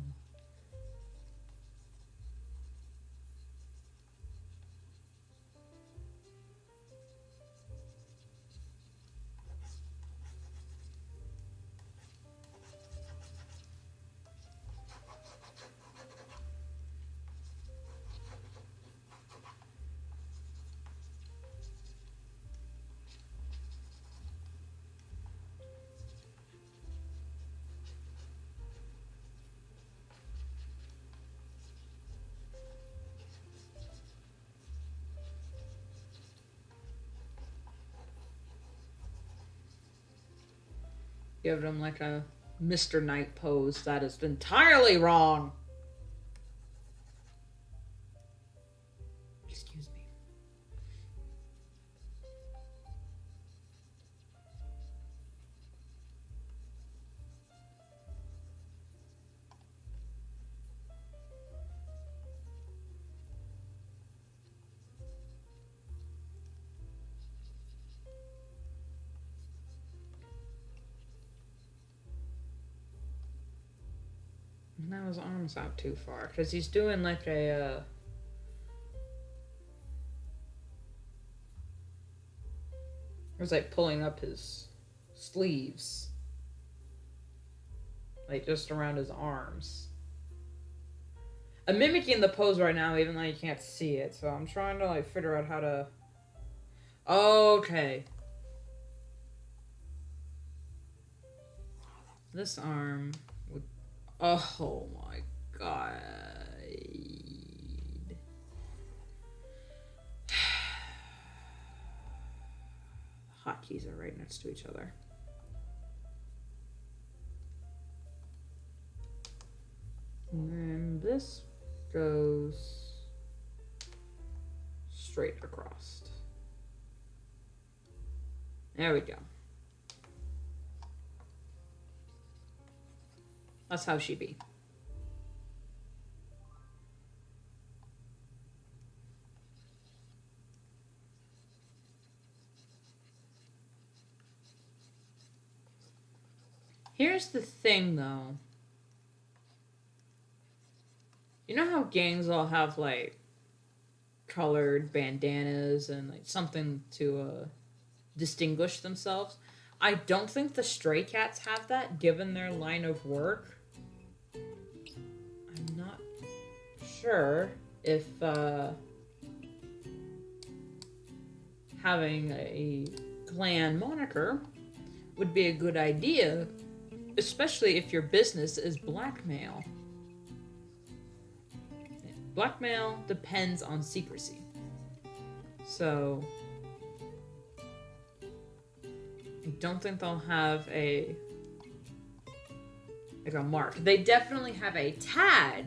Give him like a Mr. Knight pose. That is entirely wrong. Excuse me. Now his arm's out too far because he's doing like a. It was like pulling up his sleeves, like just around his arms. I'm mimicking the pose right now, even though you can't see it. So I'm trying to like figure out how to. Okay. This arm would. Oh my god. Hotkeys are right next to each other. And then this goes straight across. There we go. That's how she be. Here's the thing, though. You know how gangs all have, like, colored bandanas and, like, something to distinguish themselves? I don't think the Stray Cats have that, given their line of work. I'm not sure if having a clan moniker would be a good idea, especially if your business is blackmail. Blackmail depends on secrecy. So I don't think they'll have a mark. They definitely have a tag,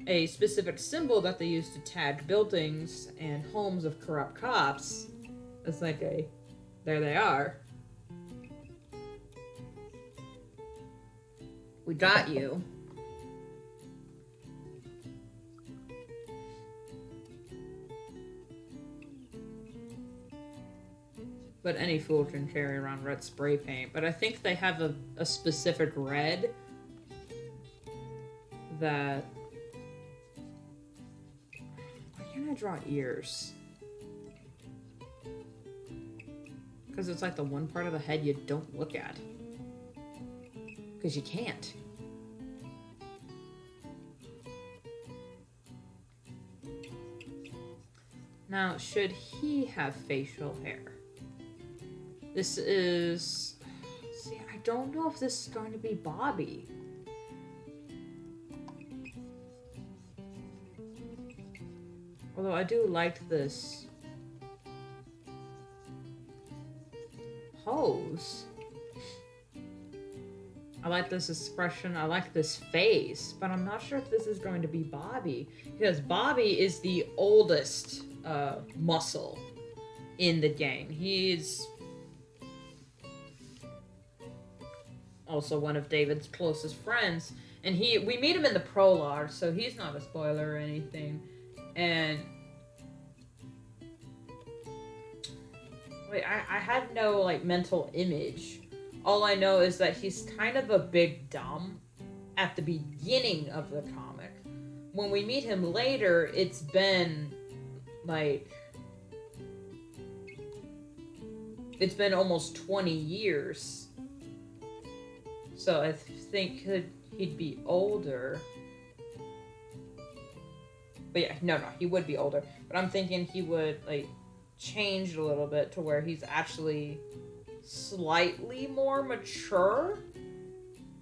a specific symbol that they use to tag buildings and homes of corrupt cops. It's like a, there they are. We got you. But any fool can carry around red spray paint. But I think they have a specific red that... Why can't I draw ears? Because it's like the one part of the head you don't look at. Because you can't. Now, should he have facial hair? This is... See, I don't know if this is going to be Bobby. Although I do like this pose. I like this expression. I like this face. But I'm not sure if this is going to be Bobby. Because Bobby is the oldest muscle in the gang. He's also one of David's closest friends. And we meet him in the prologue, so he's not a spoiler or anything. And wait, I had no like mental image. All I know is that he's kind of a big dumb at the beginning of the comic. When we meet him later, it's been almost 20 years. So I think he'd be older. But yeah, no, he would be older. But I'm thinking he would, like, change a little bit to where he's actually slightly more mature.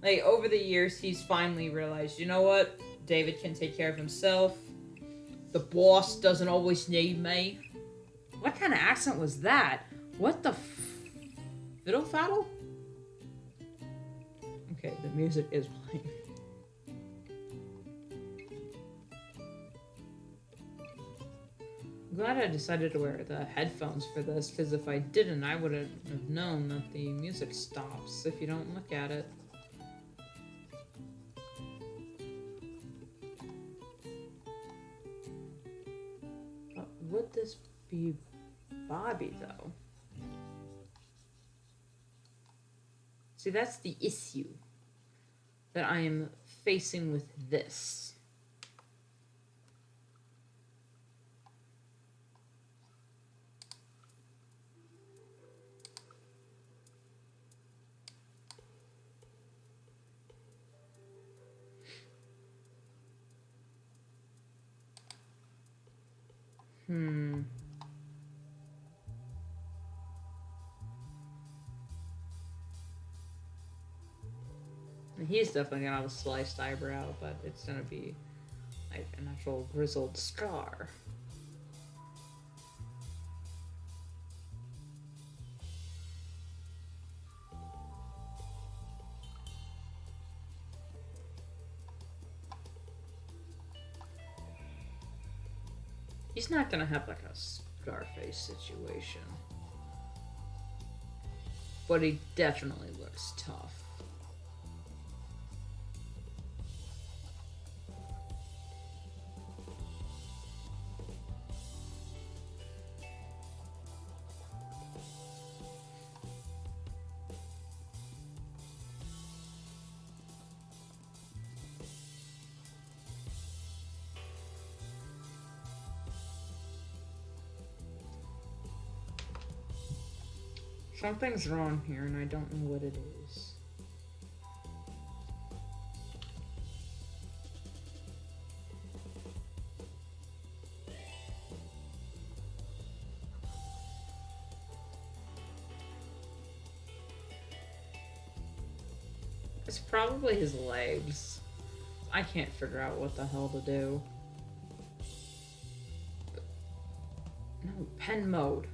Like, over the years, he's finally realized, you know what? David can take care of himself. The boss doesn't always need me. What kind of accent was that? What the fiddle faddle? Okay, the music is playing. I'm glad I decided to wear the headphones for this, because if I didn't, I wouldn't have known that the music stops if you don't look at it. But would this be Bobby, though? See, that's the issue. that I am facing with this. He's definitely gonna have a sliced eyebrow, but it's gonna be like an actual grizzled scar. He's not gonna have like a Scarface situation, but he definitely looks tough. Something's wrong here, and I don't know what it is. It's probably his legs. I can't figure out what the hell to do. No, pen mode.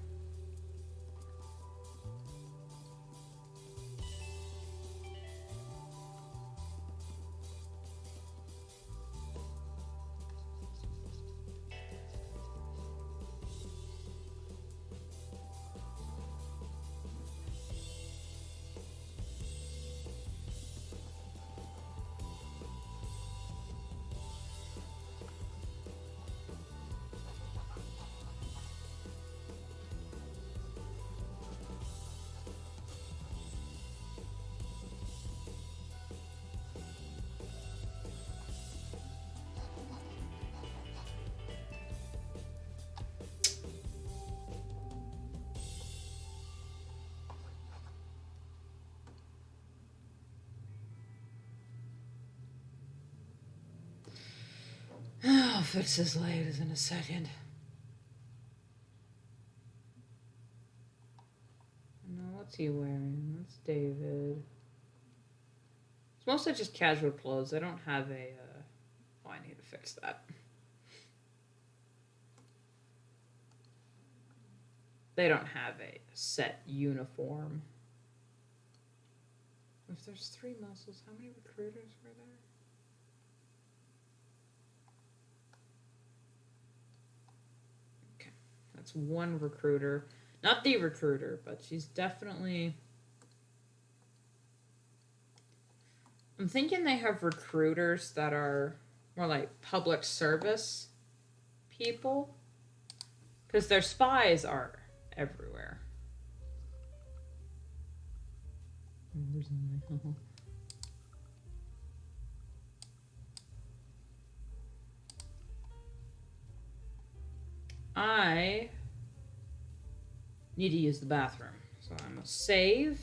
I'll fix his legs in a second. No, what's he wearing? That's David. It's mostly just casual clothes. I don't have a. Oh, I need to fix that. They don't have a set uniform. If there's 3 muscles, how many recruiters were there? Okay, that's 1 recruiter. Not the recruiter, but she's definitely... I'm thinking they have recruiters that are more like public service people. Because their spies are everywhere. I need to use the bathroom. So I'm going to save.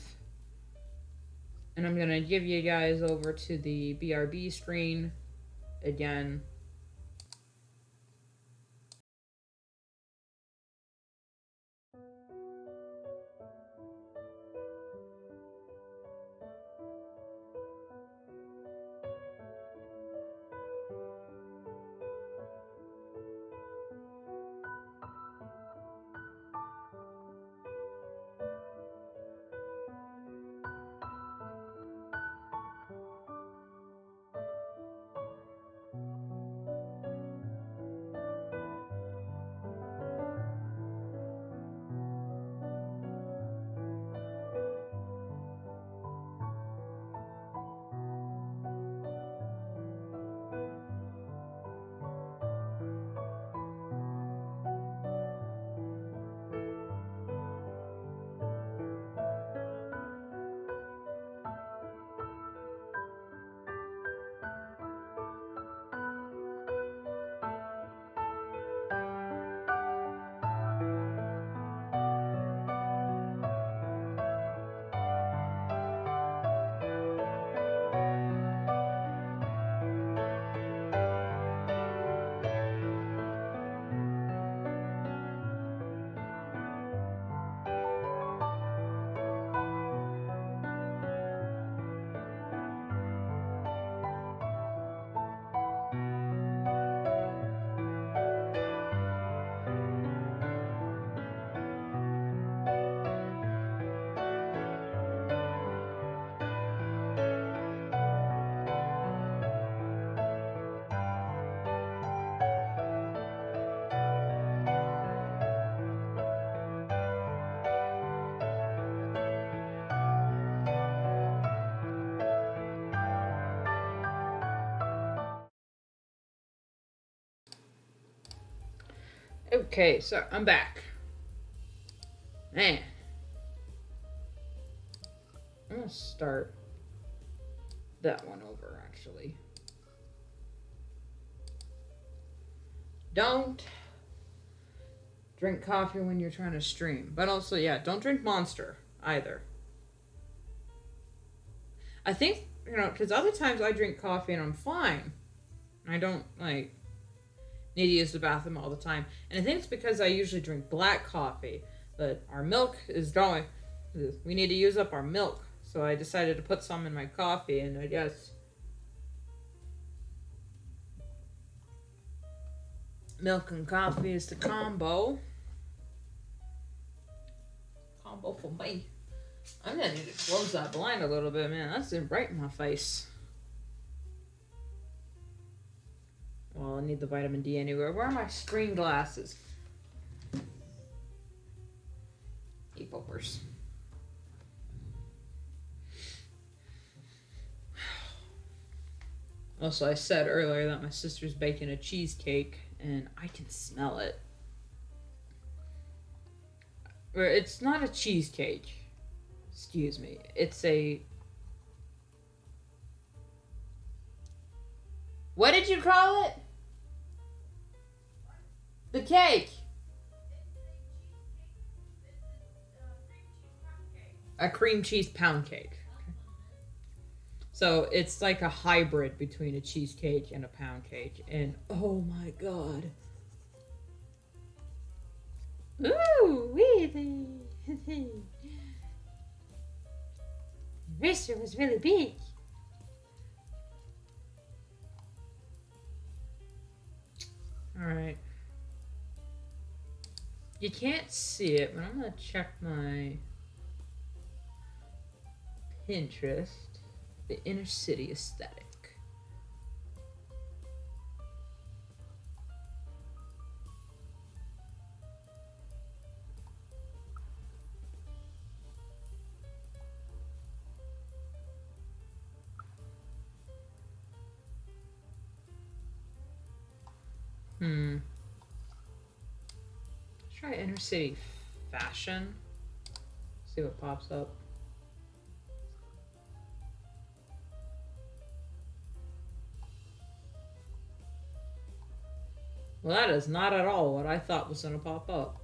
And I'm going to give you guys over to the BRB screen again. Okay, so I'm back. Man. I'm gonna start that one over, actually. Don't drink coffee when you're trying to stream. But also, yeah, don't drink Monster either. I think, because other times I drink coffee and I'm fine. I don't, like, need to use the bathroom all the time. And I think it's because I usually drink black coffee. But our milk is going. We need to use up our milk. So I decided to put some in my coffee, and I guess milk and coffee is the combo. Combo for me. I'm gonna need to close that blind a little bit, man. That's right in my face. Well, I need the vitamin D anywhere. Where are my screen glasses? Eepopers. Also, I said earlier that my sister's baking a cheesecake, and I can smell it. It's not a cheesecake. Excuse me. It's a... What did you call it? The cake. A cream cheese pound cake. So it's like a hybrid between a cheesecake and a pound cake. And oh my god. Ooh, wee. Rooster was really big. Alright. You can't see it, but I'm gonna check my Pinterest. The inner city aesthetic. Let's try inner city fashion. See what pops up. Well, that is not at all what I thought was going to pop up.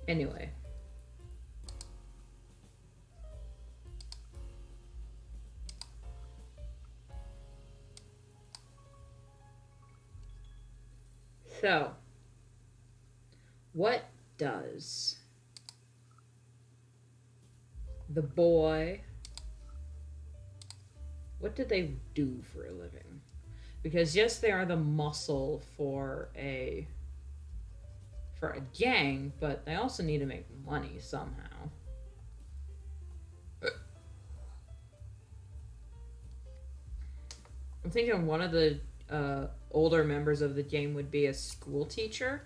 Anyway. So, what does the boy, what do they do for a living? Because yes, they are the muscle for a gang, but they also need to make money somehow. I'm thinking one of the older members of the game would be a school teacher,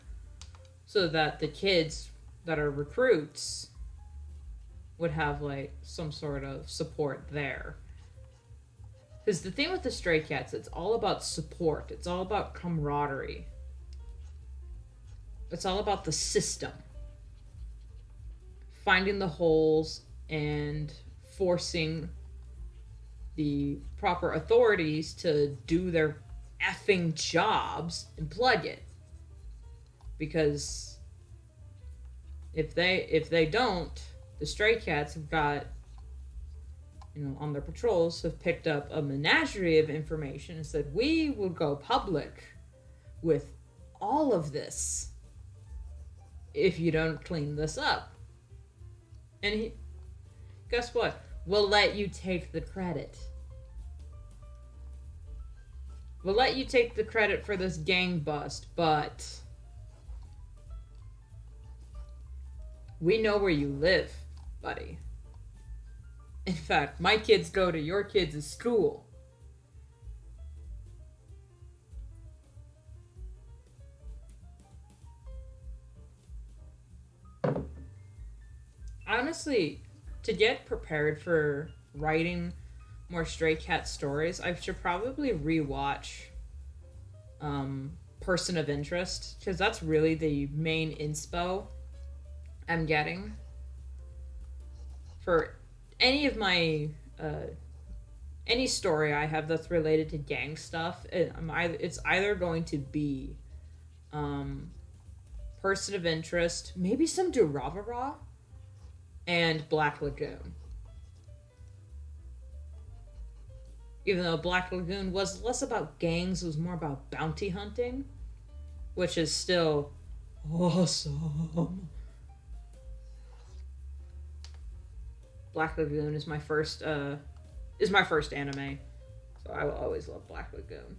so that the kids that are recruits would have like some sort of support there. Because the thing with the Stray Cats, it's all about support. It's all about camaraderie. It's all about the system. Finding the holes and forcing the proper authorities to do their effing jobs and plug it. Because if they don't, the Stray Cats have got, on their patrols, have picked up a menagerie of information and said, we will go public with all of this if you don't clean this up. And guess what? We'll let you take the credit. We'll let you take the credit for this gang bust, but we know where you live, buddy. In fact, my kids go to your kids' school. I honestly, to get prepared for writing more Stray Cat stories, I should probably rewatch Person of Interest because that's really the main inspo I'm getting for any of my any story I have that's related to gang stuff. It's either going to be um, Person of Interest, maybe some Duravara, and Black Lagoon. Even though Black Lagoon was less about gangs, it was more about bounty hunting, which is still awesome. Black Lagoon is my first anime, so I will always love Black Lagoon.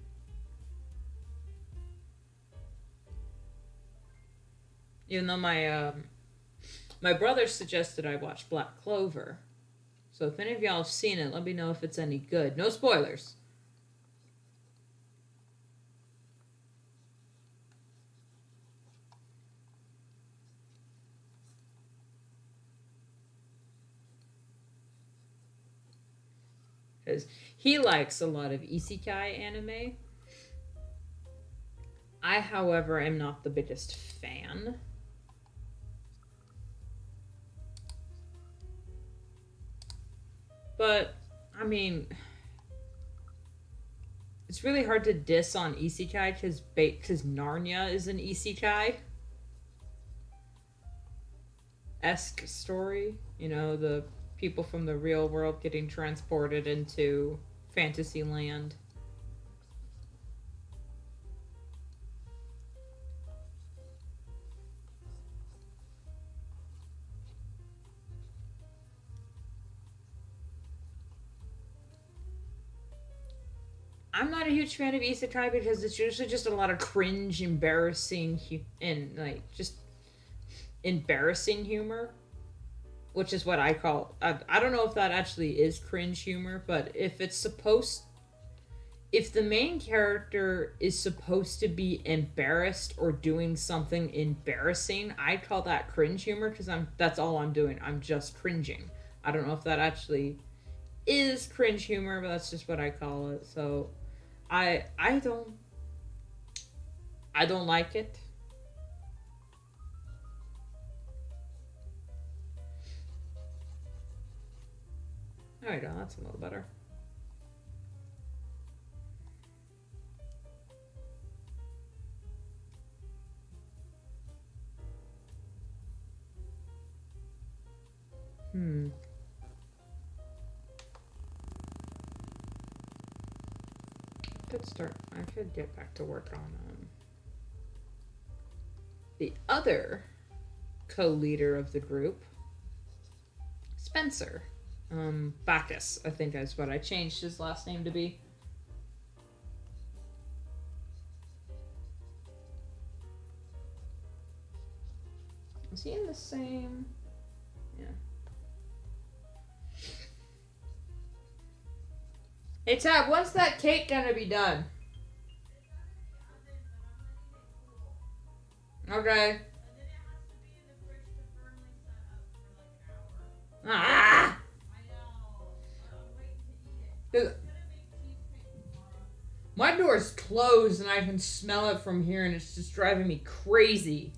Even though my brother suggested I watch Black Clover, so if any of y'all have seen it, let me know if it's any good. No spoilers. Because he likes a lot of isekai anime. I, however, am not the biggest fan. But, I mean, it's really hard to diss on isekai because Narnia is an isekai-esque story. You know, the people from the real world getting transported into fantasy land. I'm not a huge fan of isekai because it's usually just a lot of cringe, embarrassing, and like just embarrassing humor, which is what I call. I don't know if that actually is cringe humor, but if the main character is supposed to be embarrassed or doing something embarrassing, I call that cringe humor because that's all I'm doing. I'm just cringing. I don't know if that actually is cringe humor, but that's just what I call it. So I don't like it. There we go, that's a little better. I could get back to work on the other co-leader of the group, Spencer. Bacchus, I think is what I changed his last name to be. Is he in the same? Yeah. Hey Tab, when's that cake gonna be done? Okay. Ah! My door's closed and I can smell it from here and it's just driving me crazy.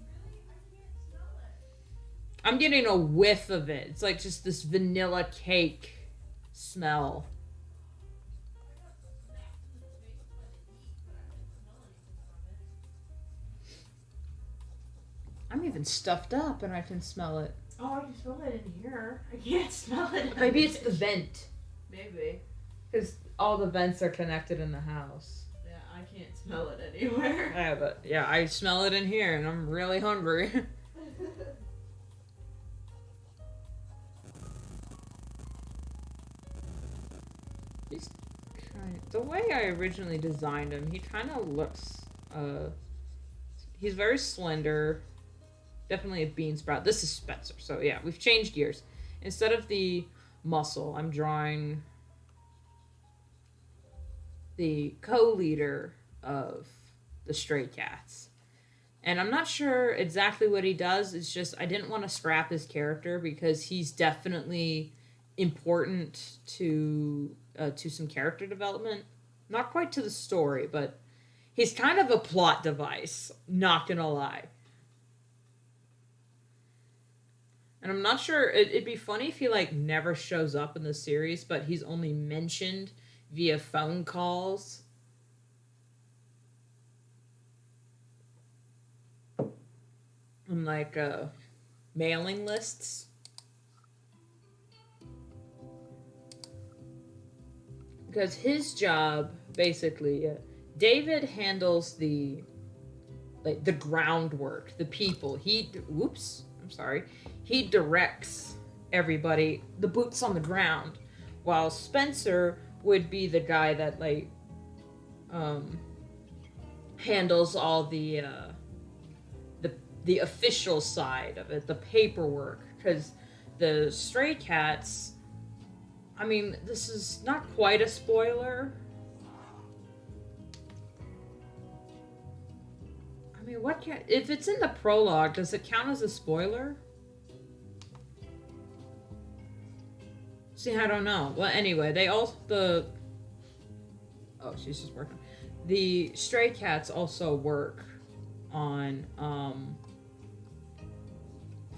I'm getting a whiff of it. It's like just this vanilla cake smell. I'm even stuffed up and I can smell it. Oh, I can smell it in here. I can't smell it. Maybe it's the vent. Maybe. Because all the vents are connected in the house. Yeah, I can't smell it anywhere. Yeah, but yeah, I smell it in here and I'm really hungry. The way I originally designed him, he kind of looks, he's very slender. Definitely a bean sprout. This is Spencer. So yeah, we've changed gears. Instead of the muscle, I'm drawing the co-leader of the Stray Cats. And I'm not sure exactly what he does. It's just I didn't want to scrap his character because he's definitely important to some character development. Not quite to the story, but he's kind of a plot device. Not gonna lie. And I'm not sure. It'd be funny if he like never shows up in the series, but he's only mentioned via phone calls and like mailing lists. Because his job basically, David handles the like the groundwork, the people. I'm sorry. He directs everybody, the boots on the ground, while Spencer would be the guy that like handles all the official side of it, the paperwork. Because the Stray Cats, I mean, this is not quite a spoiler. I mean, if it's in the prologue, does it count as a spoiler? See, I don't know. Well, anyway, oh, she's just working. The Stray Cats also work on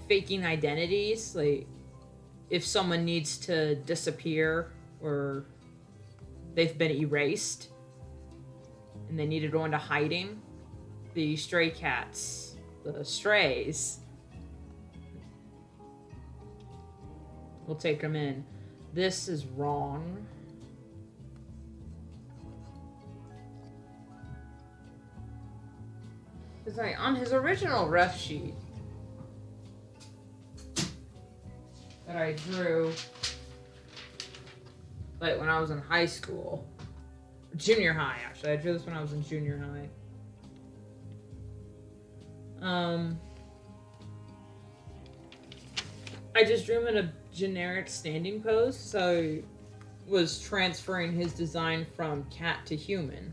faking identities, like if someone needs to disappear or they've been erased and they need to go into hiding, the Stray Cats, the Strays, will take them in. This is wrong. Because on his original ref sheet that I drew like when I was in high school, junior high actually. I drew this when I was in junior high. I just drew him in a generic standing pose, so I was transferring his design from cat to human.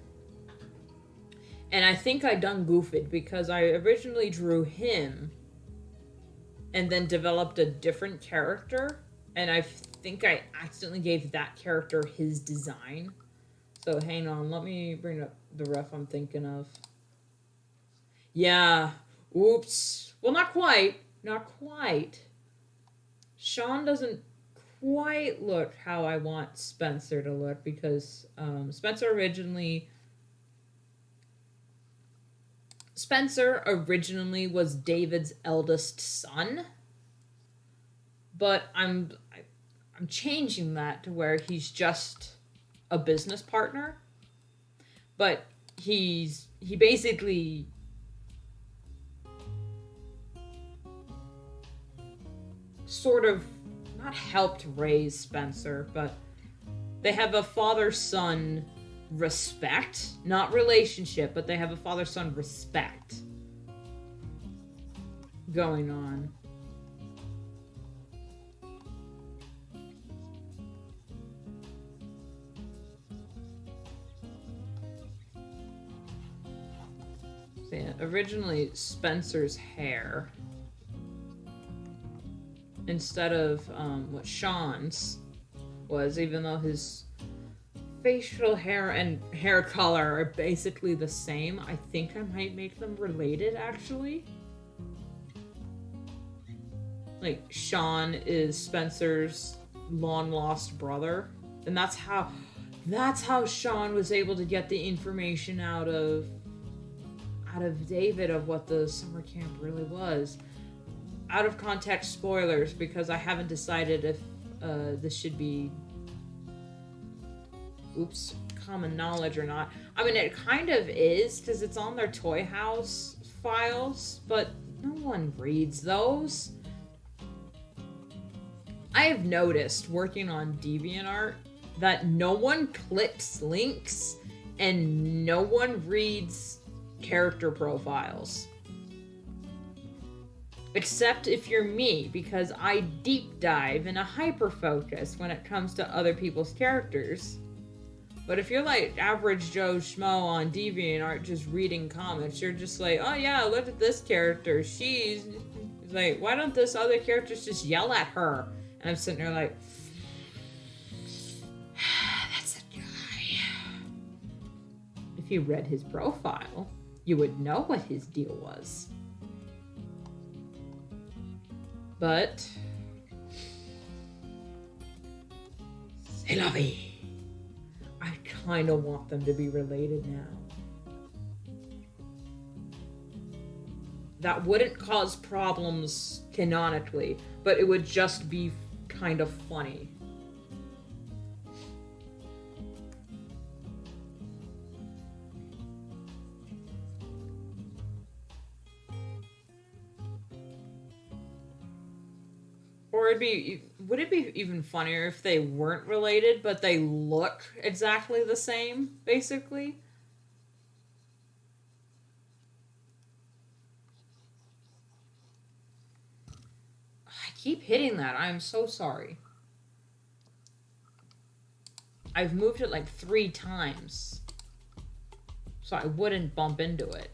And I think I done goofed because I originally drew him and then developed a different character, and I think I accidentally gave that character his design. So hang on, let me bring up the ref I'm thinking of. Yeah, oops. Well, not quite. Sean doesn't quite look how I want Spencer to look because Spencer originally was David's eldest son, but I'm changing that to where he's just a business partner, but he basically sort of not helped raise Spencer, but they have a father-son respect, not relationship, but they have a father-son respect going on. So yeah, originally Spencer's hair, instead of what Sean's was, even though his facial hair and hair color are basically the same, I think I might make them related, actually. Like, Sean is Spencer's long-lost brother, and that's how Sean was able to get the information out of David of what the summer camp really was. Out of context spoilers, because I haven't decided if this should be common knowledge or not. I mean, it kind of is, because it's on their Toy House files, but no one reads those. I have noticed, working on DeviantArt, that no one clicks links and no one reads character profiles. Except if you're me, because I deep dive and a hyper focus when it comes to other people's characters. But if you're like average Joe Schmo on DeviantArt just reading comics, you're just like, oh yeah, look at this character. She's like, why don't this other characters just yell at her? And I'm sitting there like, that's a guy. If you read his profile, you would know what his deal was. But c'est la vie. I kind of want them to be related now. That wouldn't cause problems canonically, but it would just be kind of funny. Or would it be even funnier if they weren't related, but they look exactly the same, basically? I keep hitting that. I'm so sorry. I've moved it like 3 times, so I wouldn't bump into it.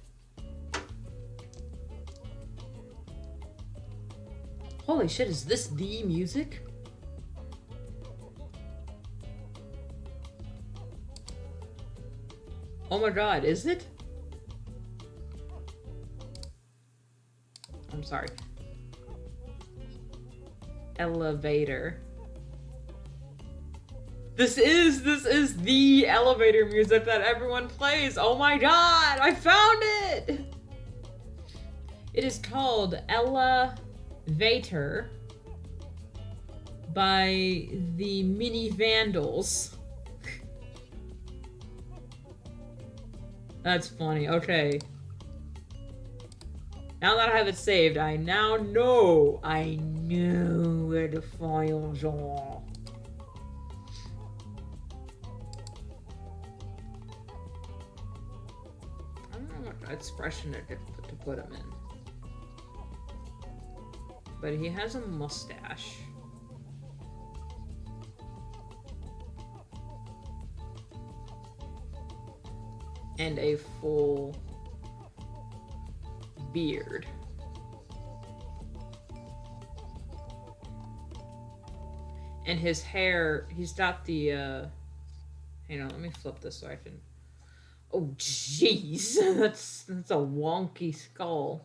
Holy shit, is this the music? Oh my god, is it? I'm sorry. Elevator. This is the elevator music that everyone plays. Oh my god, I found it! It is called Elevator by the Mini Vandals. That's funny. Okay. Now that I have it saved, I now know. I know where the files are. I don't know what expression to put him in. But he has a mustache. And a full beard. And his hair, he's got the, hang on, let me flip this so I can, oh jeez, that's a wonky skull.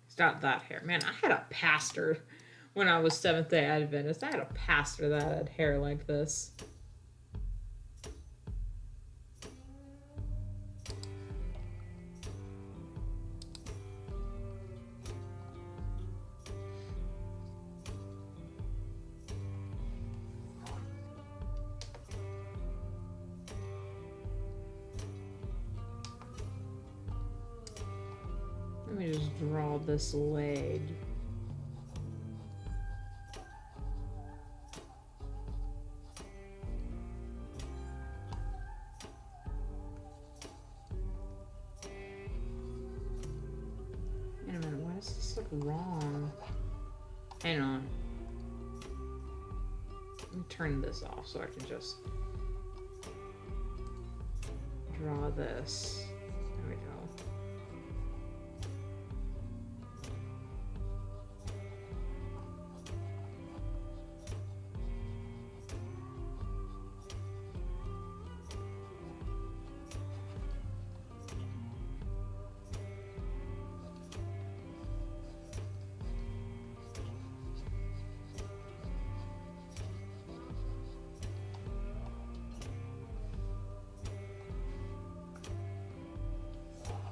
It's not that hair. Man, I had a pastor when I was Seventh-day Adventist. I had a pastor that had hair like this. Let me just draw this leg. Wait a minute, why does this look wrong? Hang on. Let me turn this off so I can just draw this. There we go.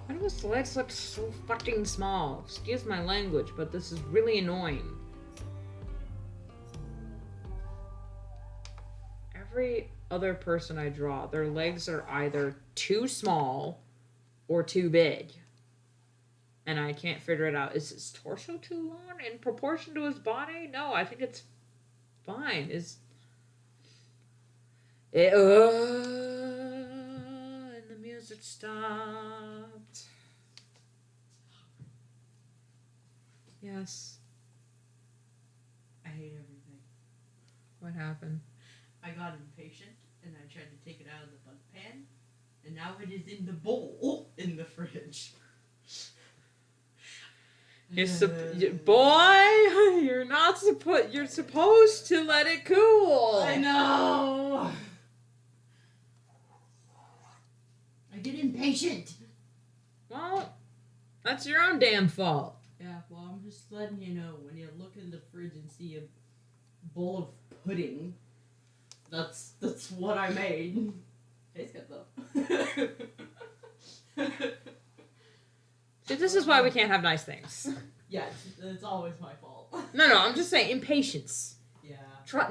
Why do his legs look so fucking small? Excuse my language, but this is really annoying. Every other person I draw, their legs are either too small or too big. And I can't figure it out. Is his torso too long in proportion to his body? No, I think it's fine. And the music stopped. Yes. I hate everything. What happened? I got impatient and I tried to take it out of the bug pan, and now it is in the bowl in the fridge. Boy, you're not supposed. You're supposed to let it cool. I know. I get impatient. Well, that's your own damn fault. Yeah, well, I'm just letting you know, when you look in the fridge and see a bowl of pudding, that's what I made. Tastes good though. See, this is why we can't have nice things. Yeah, it's always my fault. No, I'm just saying impatience. Yeah.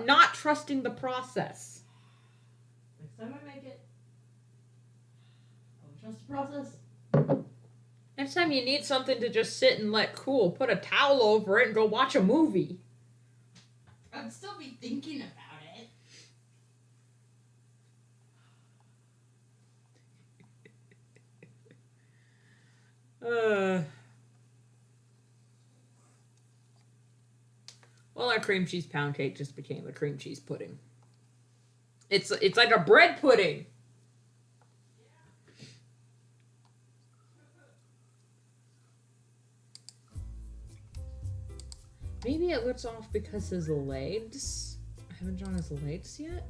Not trusting the process. Next time I make it, I'll trust the process. Next time you need something to just sit and let cool, put a towel over it and go watch a movie. I'd still be thinking about it. Well, our cream cheese pound cake just became a cream cheese pudding. It's like a bread pudding. Maybe it looks off because his legs. I haven't drawn his legs yet.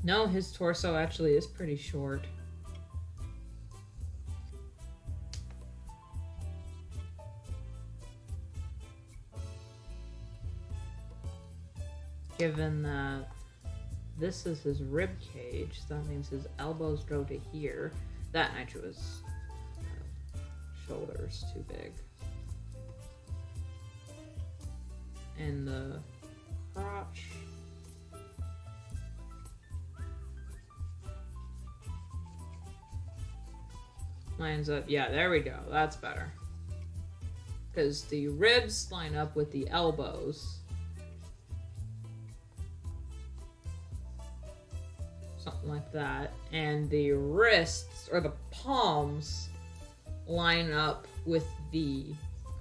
No, his torso actually is pretty short. Given that this is his rib cage, so that means his elbows go to here. That actually was shoulders too big. And the crotch. Lines up. Yeah, there we go. That's better. Because the ribs line up with the elbows. Something like that. And the wrists, or the palms, line up with the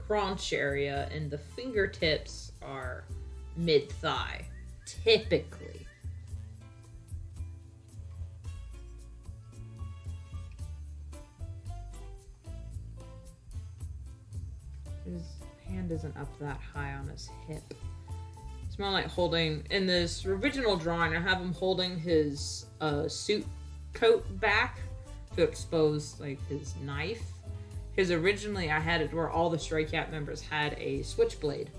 crotch area, and the fingertips are mid-thigh. Typically. His hand isn't up that high on his hip. It's more like holding, in this original drawing, I have him holding his suit coat back to expose like his knife. Because originally I had it where all the Stray Cat members had a switchblade.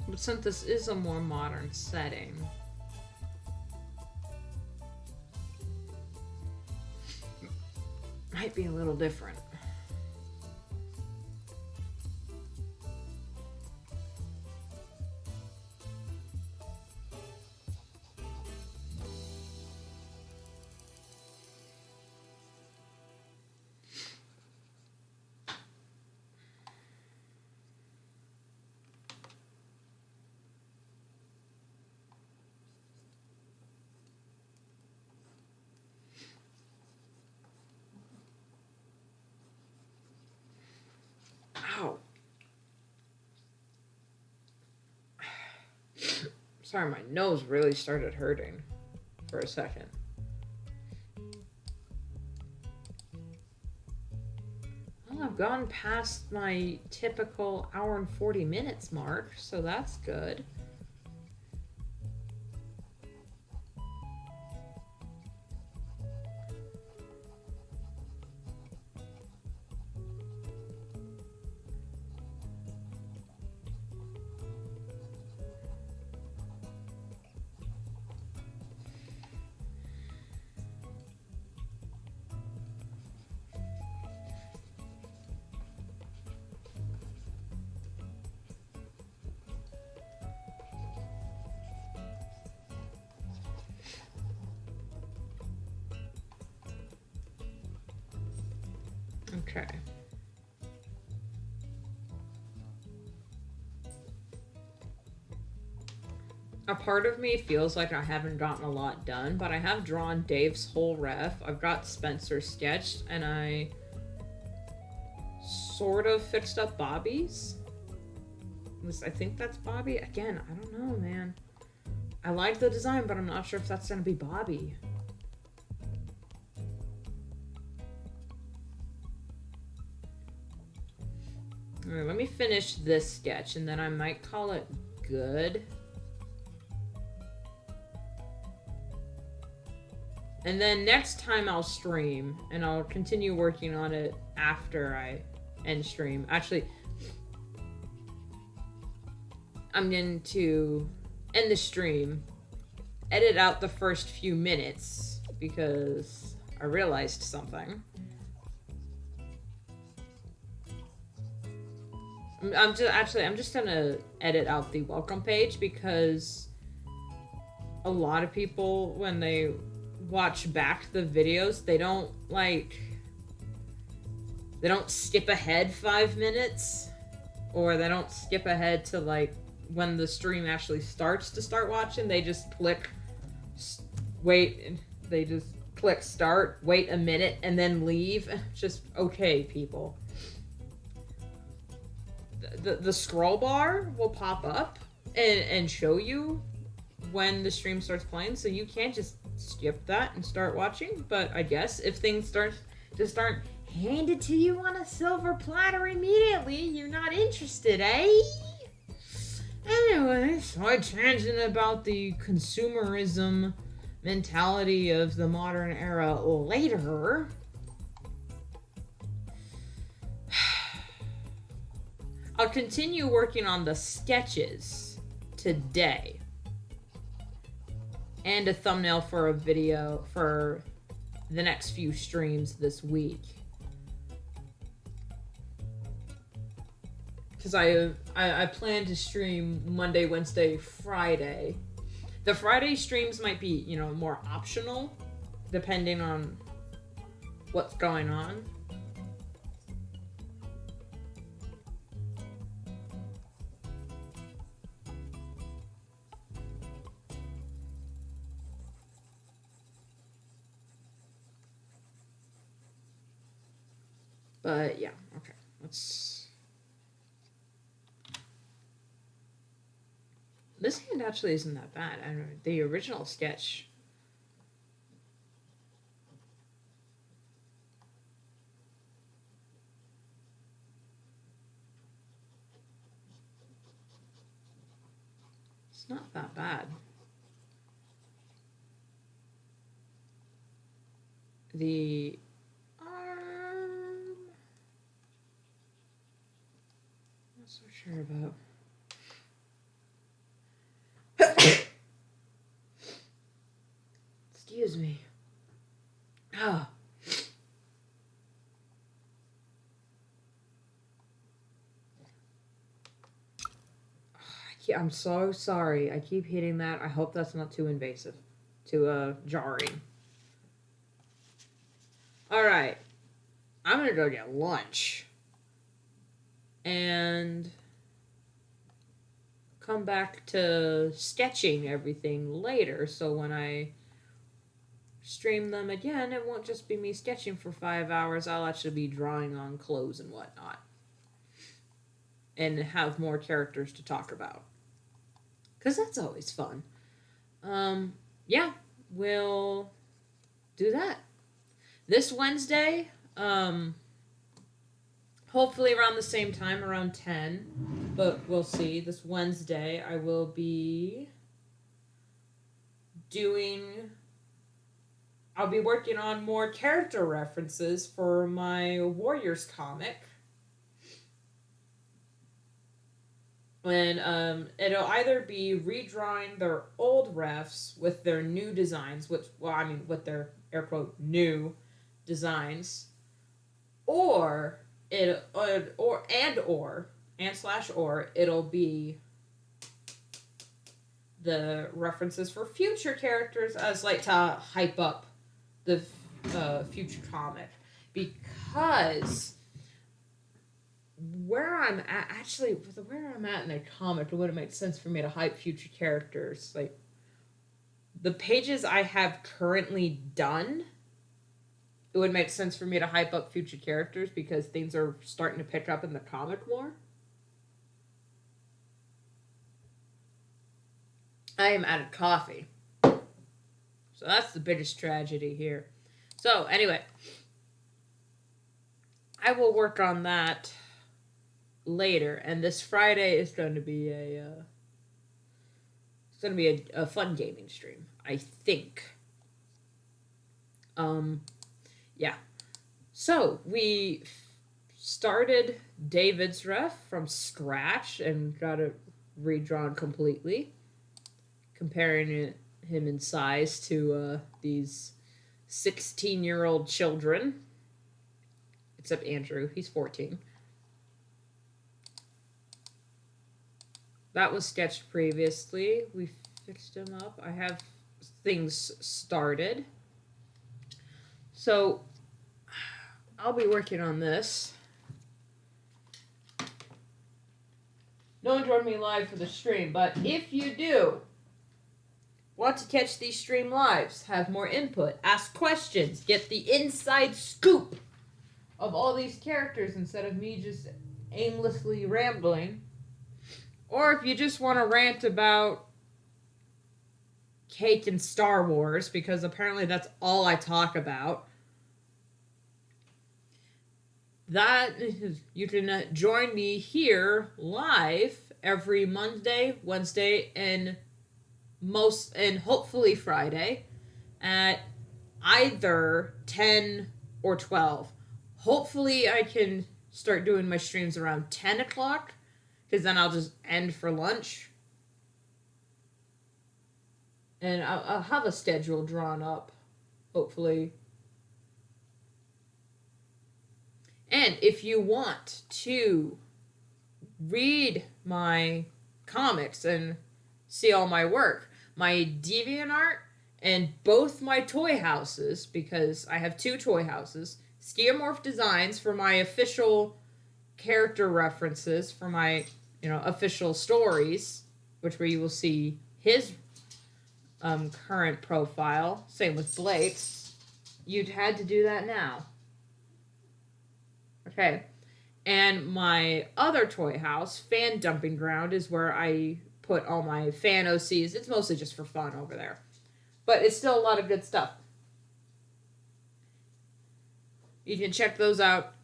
But since this is a more modern setting, might be a little different. Ow. Sorry, my nose really started hurting for a second. Well, I've gone past my typical hour and 40 minutes mark, so that's good. Okay. A part of me feels like I haven't gotten a lot done, but I have drawn Dave's whole ref. I've got Spencer sketched, and I sort of fixed up Bobby's. I think that's Bobby. Again, I don't know, man. I like the design, but I'm not sure if that's gonna be Bobby. Alright, let me finish this sketch, and then I might call it good. And then next time I'll stream, and I'll continue working on it after I end stream. Actually, I'm going to end the stream, edit out the first few minutes, because I realized something. I'm just gonna edit out the welcome page, because a lot of people, when they watch back the videos, they don't skip ahead 5 minutes, or they don't skip ahead to like when the stream actually starts to start watching. They just click start, wait a minute, and then leave. Just okay, people. The scroll bar will pop up and show you when the stream starts playing, so you can't just skip that and start watching. But I guess if things aren't handed to you on a silver platter immediately, you're not interested, eh? Anyway, side tangent about the consumerism mentality of the modern era later. I'll continue working on the sketches today, and a thumbnail for a video for the next few streams this week. Because I plan to stream Monday, Wednesday, Friday. The Friday streams might be, you know, more optional, depending on what's going on. But yeah, okay. This hand actually isn't that bad. I don't know. The original sketch. It's not that bad. The arm, not so sure about. Excuse me. Oh. I'm so sorry. I keep hitting that. I hope that's not too invasive, too jarring. Alright. I'm gonna go get lunch. And come back to sketching everything later, so when I stream them again, it won't just be me sketching for 5 hours. I'll actually be drawing on clothes and whatnot, and have more characters to talk about, because that's always fun. Yeah, we'll do that this Wednesday, hopefully around the same time, around 10, but we'll see. This Wednesday I will be I'll be working on more character references for my Warriors comic. And it'll either be redrawing their old refs with their new designs, with their air quote new designs, or it'll be the references for future characters as like to hype up the future comic. because where I'm at, actually, where I'm at in the comic, it wouldn't make sense for me to hype future characters. Like, the pages I have currently done, it would make sense for me to hype up future characters because things are starting to pick up in the comic more. I am out of coffee. So that's the biggest tragedy here. So, anyway, I will work on that later, and this Friday is going to be a fun gaming stream, I think. Yeah. So we started David's ref from scratch and got it redrawn completely, comparing him in size to these 16-year-old children. Except Andrew, he's 14. That was sketched previously. We fixed him up. I have things started. So, I'll be working on this. No one joined me live for the stream, but if you do want to catch these stream lives, have more input, ask questions, get the inside scoop of all these characters instead of me just aimlessly rambling, or if you just want to rant about cake and Star Wars, because apparently that's all I talk about, that you can join me here live every Monday, Wednesday, and hopefully Friday at either 10 or 12. Hopefully I can start doing my streams around 10 o'clock, because then I'll just end for lunch. And I'll have a schedule drawn up, hopefully. And if you want to read my comics and see all my work, my DeviantArt and both my toy houses, because I have 2 toy houses, Skeomorph Designs for my official character references for my, official stories, which where you will see his current profile. Same with Blake's. You'd had to do that now. Okay. And my other toy house, Fan Dumping Ground, is where I put all my fan OCs. It's mostly just for fun over there. But it's still a lot of good stuff. You can check those out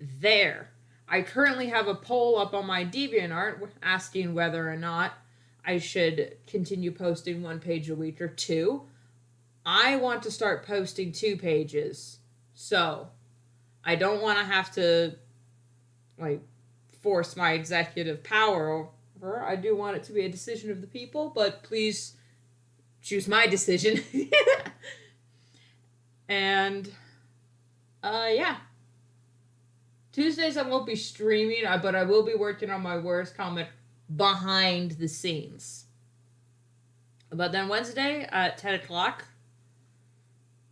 there. I currently have a poll up on my DeviantArt asking whether or not I should continue posting 1 page a week or 2. I want to start posting 2 pages. So, I don't want to have to, force my executive power over. I do want it to be a decision of the people, but please choose my decision. And, yeah. Tuesdays I won't be streaming, but I will be working on my worst comic behind the scenes. But then Wednesday at 10 o'clock,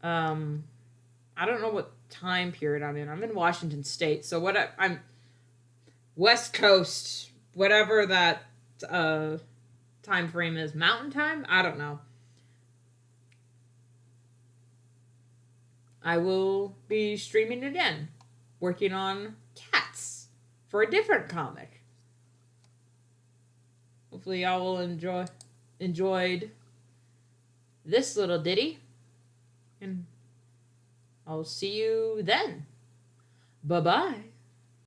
I don't know what time period I'm in. I'm in Washington State, so I'm West Coast, whatever that time frame is. Mountain time? I don't know. I will be streaming again, working on cats for a different comic. Hopefully y'all will enjoyed this little ditty, and I'll see you then. Bye-bye.